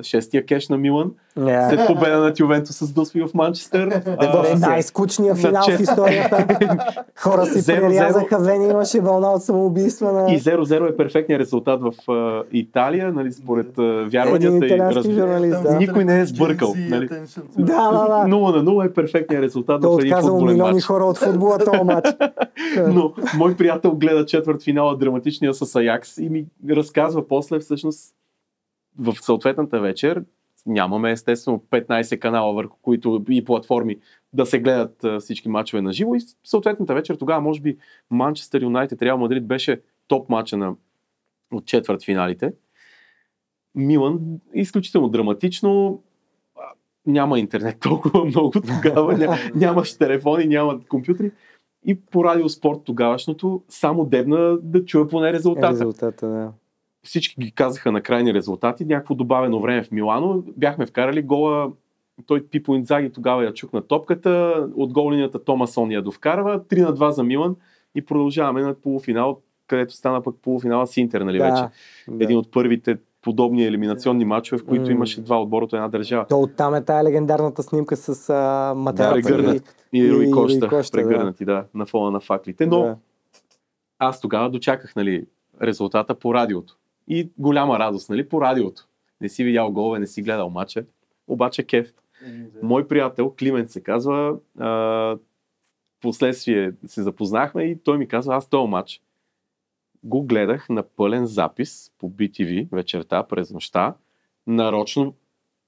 шестия кеш на Милан. След победа на Ювентус с Досви в Манчестър. Най-скучния финал в историята. Хора си прерязаха вени, имаше вълна от самоубийства. И 0-0 е перфектният резултат в Италия, нали, според вярванията. Никой не е сбъркал. Нали. 0-0 е перфектният резултат в един футболен матч. Милиони хора от футбола този матч. Но мой приятел гледа четвърт финала, драматичния с Аякс, и ми разказва после всъщност в съответната вечер нямаме естествено 15 канала, върху които и платформи да се гледат всички мачове на живо, и съответната вечер тогава може би Манчестър Юнайтед Реал Мадрид беше топ мача от четвърт финалите. Милан изключително драматично, няма интернет толкова много тогава, нямаш телефони, няма компютри, и по радиоспорт тогавашното само дебна да чуя поне резултата. Всички ги казаха на крайни резултати, някакво добавено време в Милано, бяхме вкарали гола, той Пипо Инзаги тогава я чукна топката, от гол линията Томасон я довкарва, 3-2 за Милан и продължаваме на полуфинал, където стана пък полуфинала с Интер, нали вече. Един от първите подобни елиминационни матчове, в които имаше два отбора от една държава. То оттам е тая легендарната снимка с Матераци и Руи Коща, прегърнати, на фона на факлите. Но аз тогава дочаках, нали, резултата по радиото. И голяма радост, нали, по радиото. Не си видял голове, не си гледал матча, обаче кеф. Мой приятел, Климент се казва, последствие се запознахме и той ми казва, аз този матч го гледах на пълен запис по BTV вечерта, през нощта. Нарочно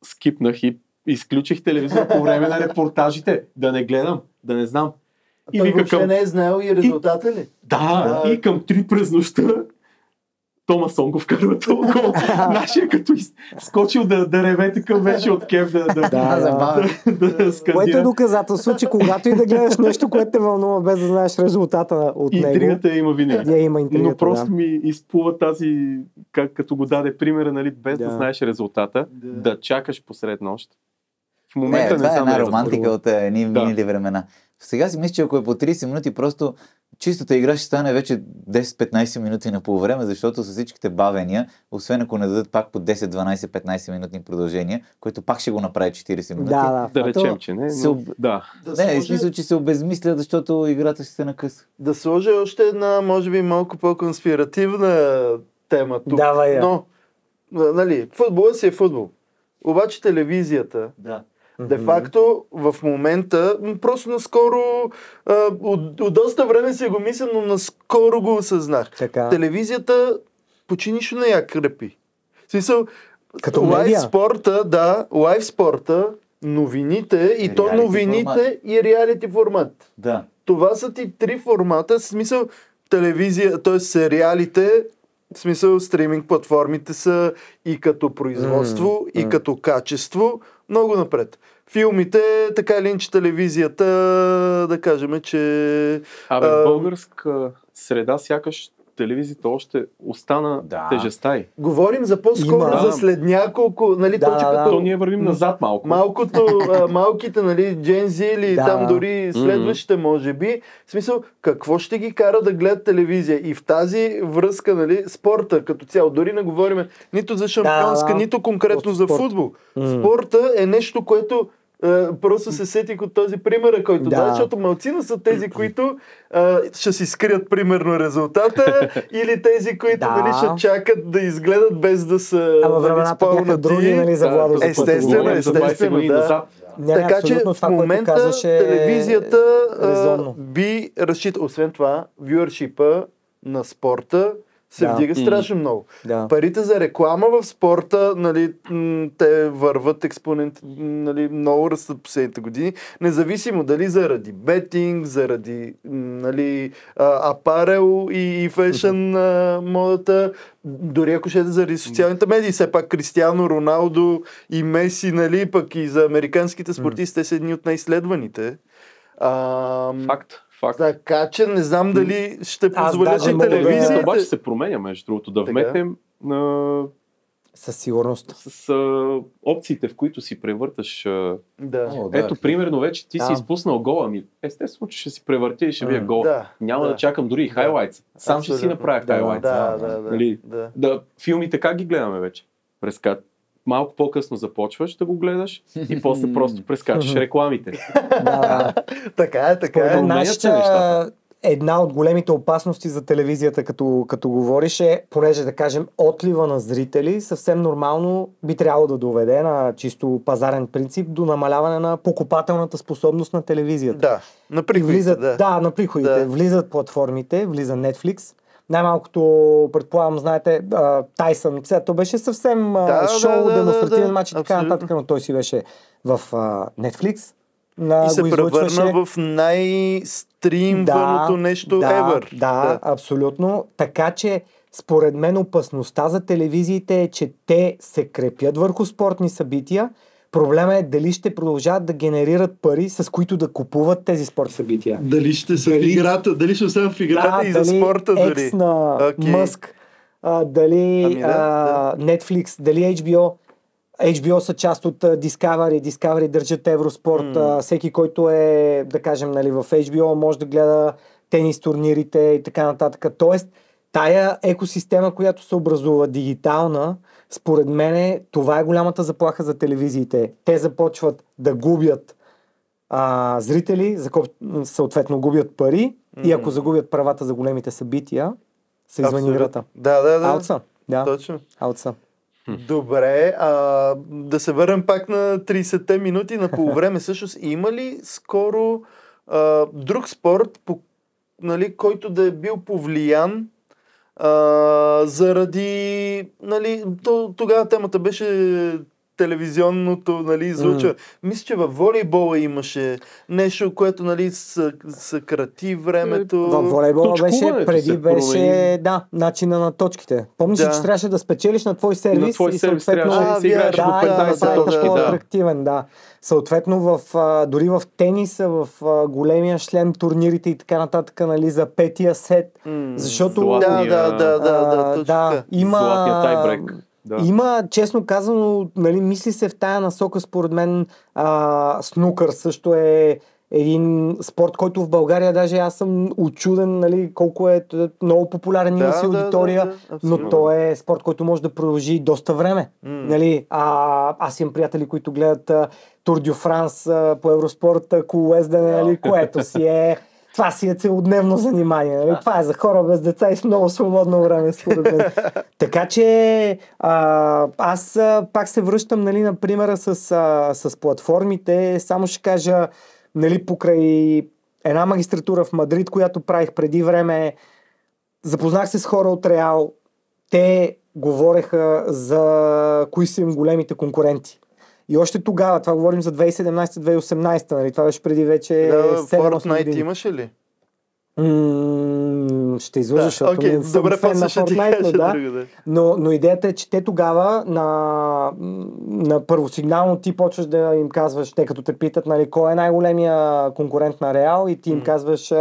скипнах и изключих телевизора по време на репортажите, да не гледам, да не знам. И той въобще не е знаел и резултата ли? Да, и към 3 през нощта Томасон го вкарва този гол. Нашия като скочил да реве такъв вече от кеф да скандира. Което е доказателство, че когато и да гледаш нещо, което те вълнува, без да знаеш резултата от него. Интригата има винаги. Но просто ми изплува тази, като го даде примера, нали, без да знаеш резултата, да чакаш посред нощ. В момента това е една романтика от едни минали времена. Сега си мисля, че ако е по 30 минути, просто чистата игра ще стане вече 10-15 минути на полувреме, защото с всичките бавения, освен ако не дадат пак по 10-12-15 минутни продължения, което пак ще го направи 40 минути. Да речем, че не. Не, смисъл, че се обезмисля, защото играта ще се накъса. Да сложа още една, може би, малко по-конспиративна тема тук. Но, нали, футболът си е футбол. Обаче телевизията... Де-факто в момента, просто наскоро, от доста време си го мисля, но наскоро го осъзнах. Телевизията почти нищо не я крепи. В смисъл, лайв спорта, новините и то новините и реалити формат. Това са ти 3 формата, в смисъл телевизия, т.е. сериалите, в смисъл стриминг платформите са и като производство, и като качество много напред. Филмите, така или иначе телевизията, да кажем, че... в българска среда сякаш телевизията още остана тежеста. Говорим за по-скоро за след няколко, нали, то ние вървим назад малко. Малките, нали, Gen Z или там дори следващите, може би. В смисъл, какво ще ги кара да гледат телевизия? И в тази връзка, нали, спорта като цяло, дори не говорим нито за шампионска, нито конкретно за футбол. Спорта е нещо, което просто се сетих от този пример, който защото малцина са тези, които ще си скрият примерно резултата или тези, които нали, ще чакат да изгледат без да са времената други, нали, за Владо. Естествено, да. Така че в момента телевизията би разчита. Освен това, вюършипа на спорта се вдига страшно много. Да. Парите за реклама в спорта, нали, те върват нали, много растат последните години, независимо дали заради бетинг, заради нали, апарел и фешън модата, дори ако ще заради социалните медии, все пак Кристиано Роналдо и Меси, нали, пък и за американските спортисти, те са едни от най-изследваните. Факт. Така че не знам дали ще позволят и телевизията. Обаче се променя, между другото, да вметнем със сигурност. С опциите, в които си превърташ. Да. Ето, примерно, вече ти си изпуснал гола ми. Естествено, че ще си превъртя и ще бия гол. Няма да чакам дори и хайлайтс. Сам ще си направя хайлайтс. Филмите как ги гледаме вече? Малко по-късно започваш да го гледаш и после просто прескачаш рекламите. Така е. Една от големите опасности за телевизията, като говориш, е, понеже да кажем, отлива на зрители, съвсем нормално би трябвало да доведе на чисто пазарен принцип до намаляване на покупателната способност на телевизията. Да, на приходите. На приходите. Влизат платформите, влиза Netflix. Най-малкото, предполагам, знаете, Тайсън, то беше съвсем шоу, демонстративен матч и така нататък, но той си беше в Netflix. И се превърна в най-стримваното нещо ever. Да, абсолютно. Така че, според мен, опасността за телевизиите е, че те се крепят върху спортни събития. Проблема е дали ще продължават да генерират пари, с които да купуват тези спорт събития. Дали ще са в играта, дали ще оставят в играта и за спорта дали. Екс на Мъск, дали Netflix, дали HBO. HBO са част от Discovery държат Евроспорт. Всеки, който е, да кажем, нали, в HBO, може да гледа тенис турнирите и така нататък. Тоест, тая екосистема, която се образува дигитална, според мен това е голямата заплаха за телевизиите. Те започват да губят зрители, съответно губят пари и ако загубят правата за големите събития, са извън играта. Аутса. Точно. Аутса. Добре, да се върнем пак на 30-те минути на полувреме. Всъщност, има ли скоро друг спорт, нали, който да е бил повлиян заради, нали, тогава темата беше телевизионното, нали, излъчва. Мисля, че във волейбола имаше нещо, което, нали, съкрати времето. Във волейбола беше начина на точките. Помниш, че трябваше да спечелиш на твой сервис и съответно да си играеш до 15 точки. По-атрактивен, Съответно, дори в тениса, в големия шлем, турнирите и така нататък, нали, за петия сет. Защото има... Златния тайбрек. Има, честно казано, нали, мисли се в тая насока, според мен, снукър също е един спорт, който в България даже аз съм учуден, нали, колко е много популярен, има си аудитория, но то е спорт, който може да продължи доста време. Нали, аз имам приятели, които гледат Тур дю Франс по Евроспорт, колоездене, нали, което си е... Това си е целодневно занимание. Нали? Това е за хора без деца и с много свободно време, според мен. Така че аз пак се връщам, нали, на примера с платформите. Само ще кажа, нали, покрай една магистратура в Мадрид, която правих преди време, запознах се с хора от Реал. Те говореха за кои са им големите конкуренти. И още тогава, това говорим за 2017-2018, нали? Това беше преди вече 7-8 години. Fortnite имаше ли? Ще излъжа, защото не съм фен на Fortnite, но идеята е, че те тогава на първосигнално ти почваш да им казваш, те като те питат, нали, кой е най-големия конкурент на Реал и ти им казваш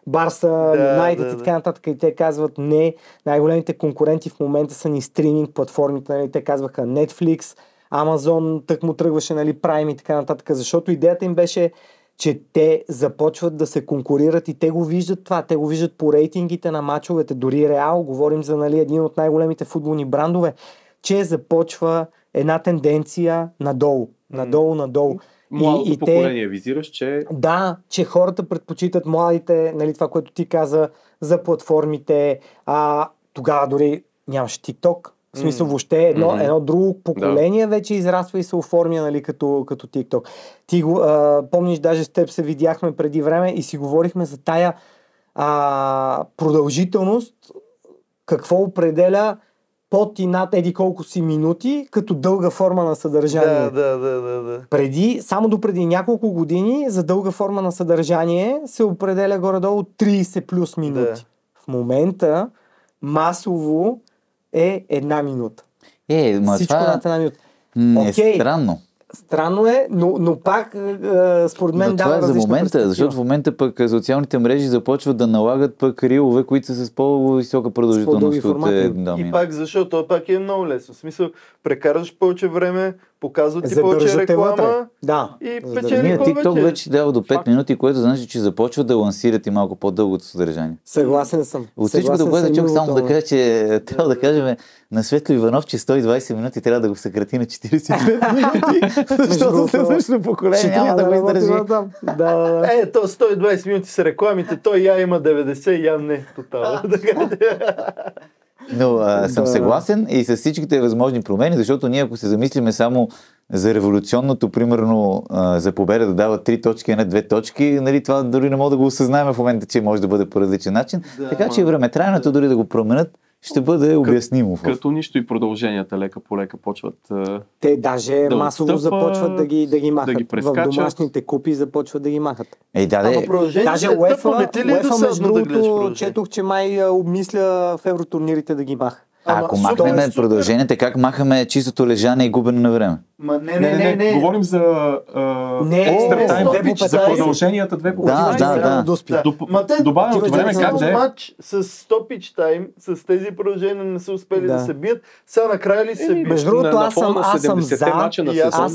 Барса, Юнайтед и така нататък и те казват не, най-големите конкуренти в момента са ни стриминг платформите, нали? Те казваха Netflix, Амазон, тък му тръгваше, нали, Prime и така нататък, защото идеята им беше, че те започват да се конкурират и те го виждат това, те го виждат по рейтингите на мачовете, дори Реал, говорим за, нали, един от най-големите футболни брандове, че започва една тенденция надолу. Младото поколение визираш, че... Да, че хората предпочитат младите, нали, това, което ти каза за платформите, тогава дори нямаше TikTok. В смисъл, въобще едно друго поколение вече израства и се оформя, нали, като TikTok. Ти го помниш, даже с теб се видяхме преди време и си говорихме за тая продължителност, какво определя под и над еди колко си минути като дълга форма на съдържание. Да. Само допреди няколко години за дълга форма на съдържание се определя горе-долу 30 плюс минути. Да. В момента масово е 1 минута. Всичко над 1 минута. Е странно. Странно е, но пак според мен дава различна за момента, перспектива. защото в момента пък социалните мрежи започват да налагат пък рилове, които са с по-висока продължителност от И пак защото пак е много лесно. В смисъл, прекараш повече време, показват ти повече реклама и печели повече. TikTok вече дава до 5 минути, което значи, че започва да лансират и малко по-дългото съдържание. Съгласен съм. От всичкото, което чух, само да кажа, че трябва да кажем на Светло Иванов, че 120 минути трябва да го съкрати на 45 минути, защото следващото поколение няма да го издържи. То 120 минути са рекламите, той я има 90, я не. Тотално. Но съм съгласен и с всичките възможни промени, защото ние ако се замислиме само за революционното, примерно за победа да дава 3 точки, а не 2 точки, нали, това дори не мога да го осъзнаем в момента, че може да бъде по различен начин. Така че времетрайното дори да го променят, ще бъде обяснимо. Като нищо и продълженията лека по лека почват те даже масово започват да ги махат. В домашните купи започват да ги махат. Даже UEFA между другото четох, че май обмисля в евротурнирите да ги маха. Ако махнем продълженията, как махаме чистото лежане и губене на време? Не. Говорим за екстра тайм, за продълженията 2 по 15. Добавеното време как да е? Матч с стопич тайм, с тези продължения не са успели да се бият. Сега накрая ли се бият? Между другото, аз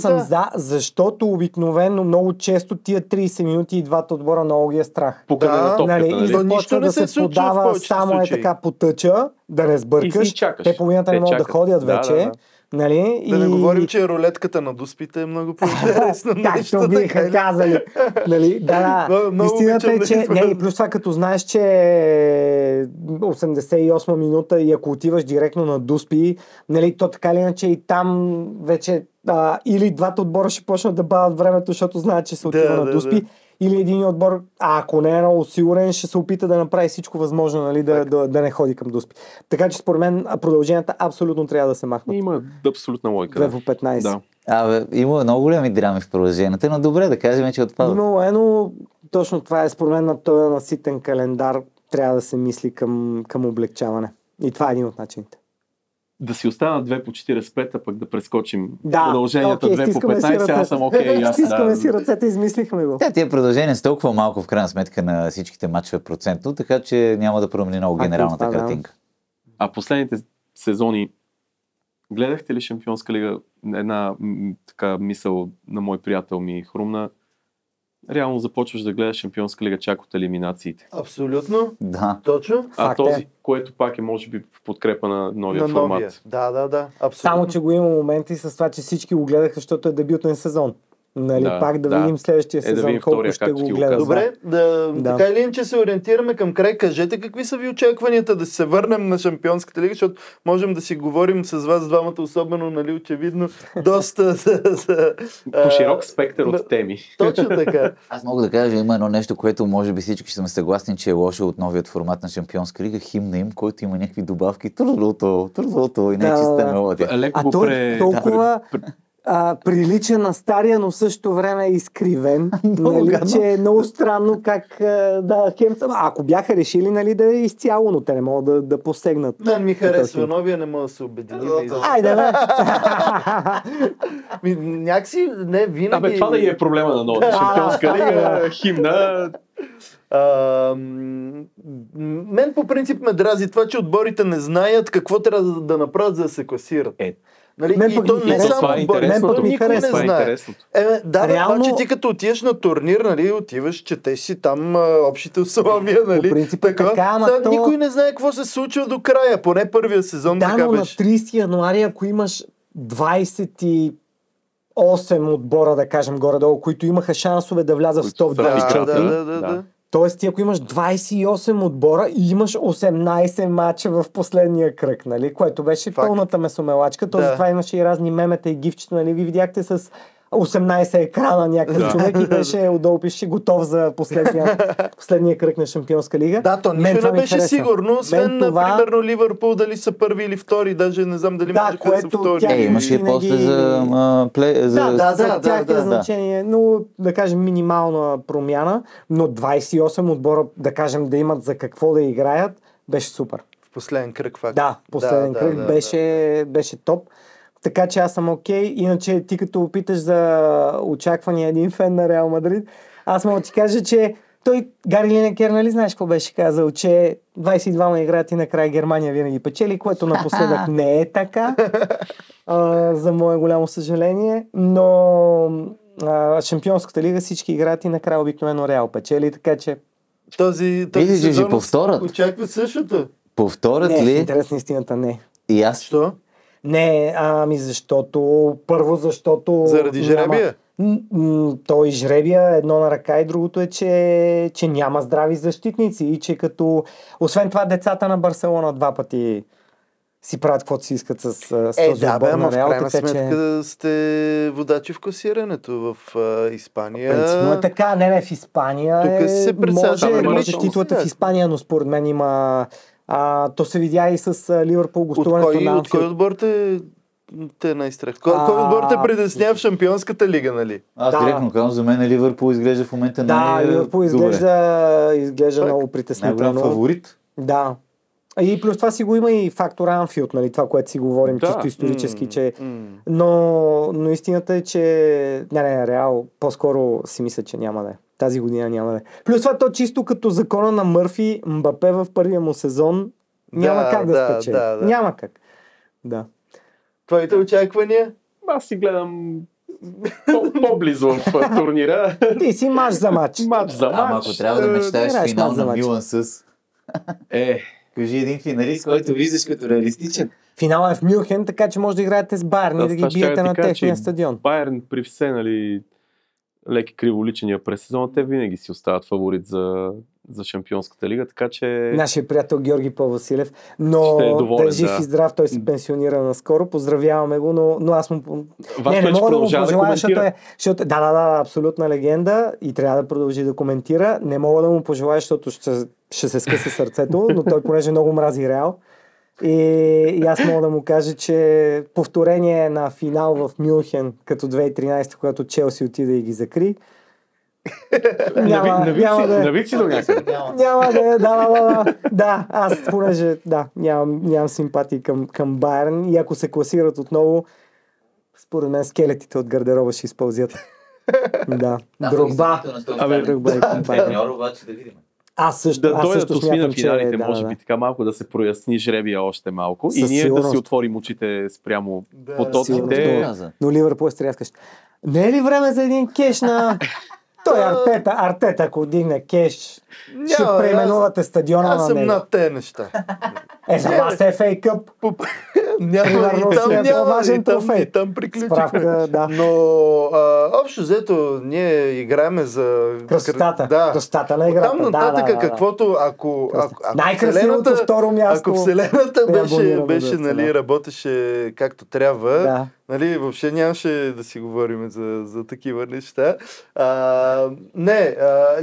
съм за, защото обикновено много често тия 30 минути и двата отбора много ги е страх. Покъде на топката, и започва да се подава само е така по тъча, да не сбъркаш. Те половината не могат да ходят вече. Нали? Да не говорим, че рулетката на дуспите е много по-интересно. Както биха казали. Нали? Истината е, че... и плюс това, като знаеш, че 88 минута и ако отиваш директно на дуспи, нали, то така или иначе и там вече или двата отбора ще почнат да бавят времето, защото знаят, че се отива на дуспи. Или един отбор, ако не е много сигурен, ще се опита да направи всичко възможно, нали, да не ходи към дуспи. Така че според мен продълженията абсолютно трябва да се махнат. Има абсолютна логика. 2 по 15. Да. Има много големи драми в продълженията, но добре да кажем, че отпада. Има, но точно това е според мен на този наситен календар трябва да се мисли към облегчаване. И това е един от начините. Да си останат 2 по 45, а пък да прескочим продълженията 2 по 15, аз съм окей. Стискаме си ръцете, измислихме го. Тия продължения са толкова малко в крайна сметка на всичките мачове процентно, така че няма да промени много генералната картинка. А последните сезони гледахте ли Шампионска лига? Една така мисъл на мой приятел ми хрумна. Реално започваш да гледаш Шампионска лига чак от елиминациите. Абсолютно. Да. Точно. Този, което пак е може би в подкрепа на новия формат. Да, абсолютно. Само, че го има моменти с това, че всички го гледаха, защото е дебютен сезон. Нали, пак да видим следващия сезон, колко ще го гледат. Добре, така или иначе се ориентираме към край. Кажете какви са ви очакванията да се върнем на Шампионската лига, защото можем да си говорим с вас двамата, особено, нали, очевидно, доста по широк спектър от теми. Точно така. Аз мога да кажа, има едно нещо, което може би всички ще сме съгласни, че е лошо от новият формат на Шампионска лига, химна им, който има някакви добавки, трудото и нечиста мелодия. Толкова прилича на стария, но в същото време е изкривен. Нали, че е много странно как ако бяха решили, нали, да е изцяло, но те не могат да посегнат. Мен ми харесва новия, не мога да се обедини. Айде, бе! Някакси, не, винаги... това да и е проблема на новата Шампионска лига, химна... Мен по принцип ме дрази това, че отборите не знаят какво трябва да направят, за да се класират. Нали? И то не само отборите, никой не знае. Обаче ти като отидеш на турнир, нали, отиваш, четеш си там общите условия, нали? По принцип е така, никой не знае какво се случва до края, поне първия сезон така но беше. На 30 януари, ако имаш 28 отбора, да кажем, горе-долу, които имаха шансове да влязат в топ 24. Тоест ти ако имаш 28 отбора и имаш 18 мача в последния кръг, нали? Което беше пълната месомелачка. Това имаше и разни мемета и гифчета, нали? Ви видяхте с 18 екрана някакъв човек и беше отдолу пише готов за последния кръг на Шампионска лига. Да, то нищо не беше сигурно, освен примерно Ливърпул дали са първи или втори, даже не знам дали можеха да са втори. Имаше и после за за тях е значение, но да кажем минимална промяна, но 28 отбора, да кажем, да имат за какво да играят, беше супер. В последен кръг факт. Да, последен кръг беше топ. Така че аз съм окей. Иначе ти като опиташ за очаквания един фен на Реал Мадрид, аз мога да ти кажа, че той, Гари Линекер, нали знаеш какво беше казал, че 22 играят и накрая Германия винаги печели, което напоследък не е така, за мое голямо съжаление, но Шампионската лига всички играят и накрая обикновено Реал печели, така че този сезон очаква същото. Повторят ли? Не, в интерес на истината не. И аз? Що? Не, защото заради жребия? Той жребия, едно на ръка и другото е, че няма здрави защитници и че като... Освен това, децата на Барселона 2 пъти си правят каквото си искат с този отбор на Реал. В крайна сметка сте водачи в класирането в Испания. Принципно е така, не в Испания. Тук се може титлата в Испания, но според мен има... то се видя и с Ливърпул гостуването на Анфилд. От кой отбор те най-страх? Кой отбор те притеснява в Шампионската лига, нали? Аз директно казвам, за мен Ливърпул изглежда в момента Ливърпул изглежда много притеснително. Най-голям фаворит. Да. И плюс това си го има и фактор Анфилд, нали? Това, което си говорим чисто исторически, че... Но истината е, че... Не, Реал, по-скоро си мисля, че няма да е. Тази година няма да е. Плюс това то чисто като закона на Мърфи, Мбапе в първия му сезон няма как да спечели. Няма как. Да. Твоите очаквания? Аз си гледам по-близо в турнира. Ти си мач за мач. Ама ако трябва да мечтаеш финал на Милан с... Кажи един финалист, който виждаш като реалистичен. Финалът е в Мюнхен, така че може да играете с Байерн и да ги биете на техния стадион. Байерн при все, нали, леки криволичения през сезона, те винаги си остават фаворит за Шампионската лига, така че... Нашия приятел Георги Павасилев, но да е жив и здрав, той се пенсионира наскоро, поздравяваме го, но аз му... Не мога да му пожелая, защото да, абсолютна легенда и трябва да продължи да коментира. Не мога да му пожелая, защото ще се скъса сърцето, но той понеже много мрази Реал. И аз мога да му кажа, че повторение на финал в Мюнхен, като 2013, когато Челси отида и ги закри. Навик си до някъде. Няма да, аз понеже нямам симпатии към Байерн и ако се класират отново, според мен скелетите от гардероба ще изпълзят. Да. Дрогба. Треньор обаче да видим. Аз също смятам, че финалите, може би така малко да се проясни жребия още малко и ние да си отворим очите спрямо потоците. Но Ливърпул е стряскащ. Не е ли време за един кеш на... Той Артета, ако дигне кеш, ще преименувате стадиона на него. Аз съм над те неща. За вас е FA Cup. Няма, и там приключихме. Но общо взето ние играеме за... Красотата на играта. Там нататък каквото, ако най-красивото второ място. Ако Вселената беше нали, работеше както трябва, нали, въобще нямаше да си говорим за такива неща.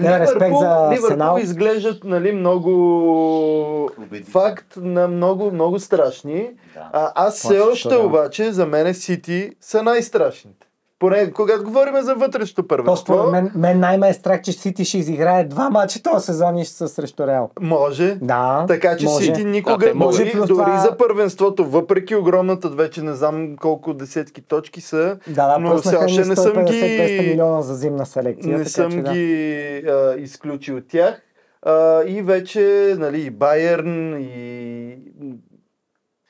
Ливърпул изглеждат нали, много факт на много страшни. Аз все още обаче за мен Сити са най-страшните. Поне когато говорим за вътрешното първенство. Според мен най-ме е страх, че Сити ще изиграе 2 мача този сезон и ще са срещу Реал. Може. Да. Така че Сити никога дори за първенството, въпреки огромната, вече не знам колко десетки точки са, но все още не съм ги 200 милиона за зимна селекция. Не съм ги изключил от тях. И вече нали, Байерн и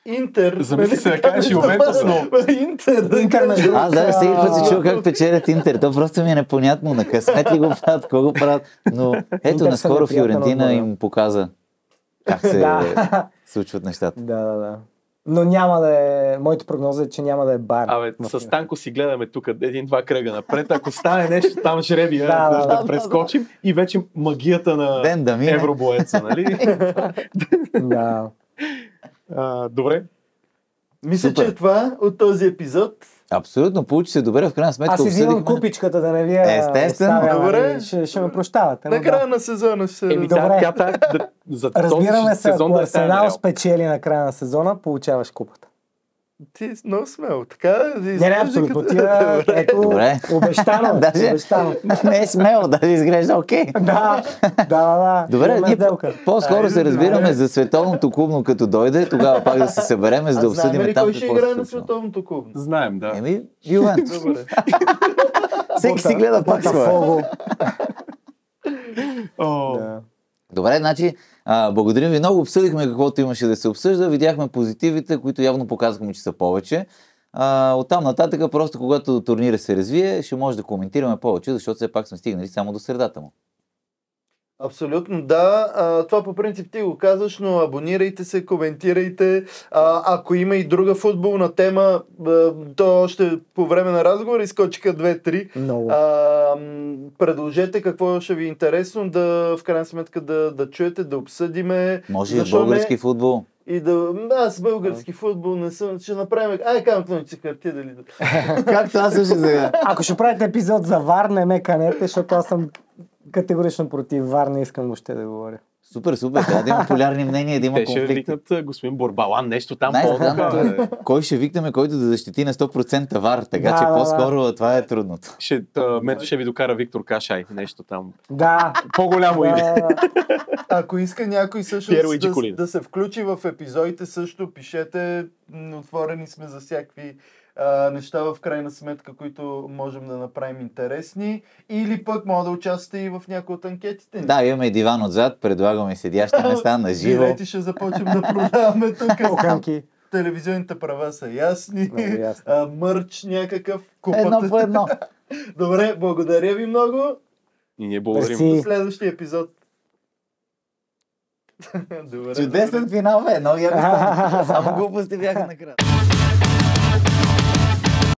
Интер. Замисли се да кажеш и Ювентус, но... Интер на Аз даже всеки път се чува как печелят Интер. То просто ми е непонятно. На късмет ли го правят, какво го правят. Но ето, наскоро Фиорентина им показа как се случват нещата. Да. Но няма да е... Моята прогноза е, че няма да е Байерн. С Танко си гледаме тук 1-2 кръга напред. Ако стане нещо там жребия, да прескочим и вече магията на евробоеца, нали? Да. Добре. Мисля, че е това от този епизод. Абсолютно, получи се добре, в крайна сметка Аз си взимам купичката да не ви Естествено. Добре. Ще ме прощавате. На края на сезона ще се... Добре. този Разбираме се, сезон ако да стане Арсенал реал. спечели на края на сезона, получаваш купата. Ти много смел, така? Не, абсолютно. Ето, Добре. обещано. Даже Обещано. не е смело, даже изглежда окей. Да. Добре, имаме ние сделка. по-скоро се разбираме за световното клубно, като дойде, тогава пак да се събереме, за да обсъдим знаем ли там кой ще какво се играе на случва. световното клубно? Знаем, да. Еми, Ювентус. Добре. Всеки си гледа пак своя. Ботафого. Добре, значи, благодарим ви много. Обсъдихме каквото имаше да се обсъжда. Видяхме позитивите, които явно показахме, че са повече. Оттам нататък, просто когато турнира се развие, ще може да коментираме повече, защото все пак сме стигнали само до средата му. Абсолютно, да. Това по принцип ти го казваш, но абонирайте се, коментирайте. Ако има и друга футболна тема, то още по време на разговор изкочиха 2-3. Много. Предложете какво ще ви е интересно, в крайна сметка да чуете, да обсъдиме. Може и български футбол. И аз български футбол не съм, ще направим... Казвам това, че хартия дали... Както аз също сега. Ако ще правите епизод за ВАР, не ме канете, защото аз съм категорично против ВАР, не искам въобще да говоря. Супер, трябва да има полярни мнения, да има Те ще конфликт. викнат господин Борбалан, нещо там Най-странното по-така. кой ще викнем, който да защити на 100% ВАР, така че по-скоро това е трудното. Мето ще ви докара Виктор Кашай, нещо там. Да. По-голямо име. Ако иска някой също да се включи в епизодите, също пишете, отворени сме за всякакви неща в крайна сметка, които можем да направим интересни, или пък може да участвате и в някои от анкетите. Да, имаме диван отзад, предлагаме седящи места на живо. Билети ще започнем да продаваме тук. Оханки. Телевизионните права са ясни. Мърч някакъв. Купата. Едно по едно. Добре, благодаря ви много. И ние благодарим. До следващия епизод. Чудесен финал, бе. Много яко стана. Само глупости бяха накрая.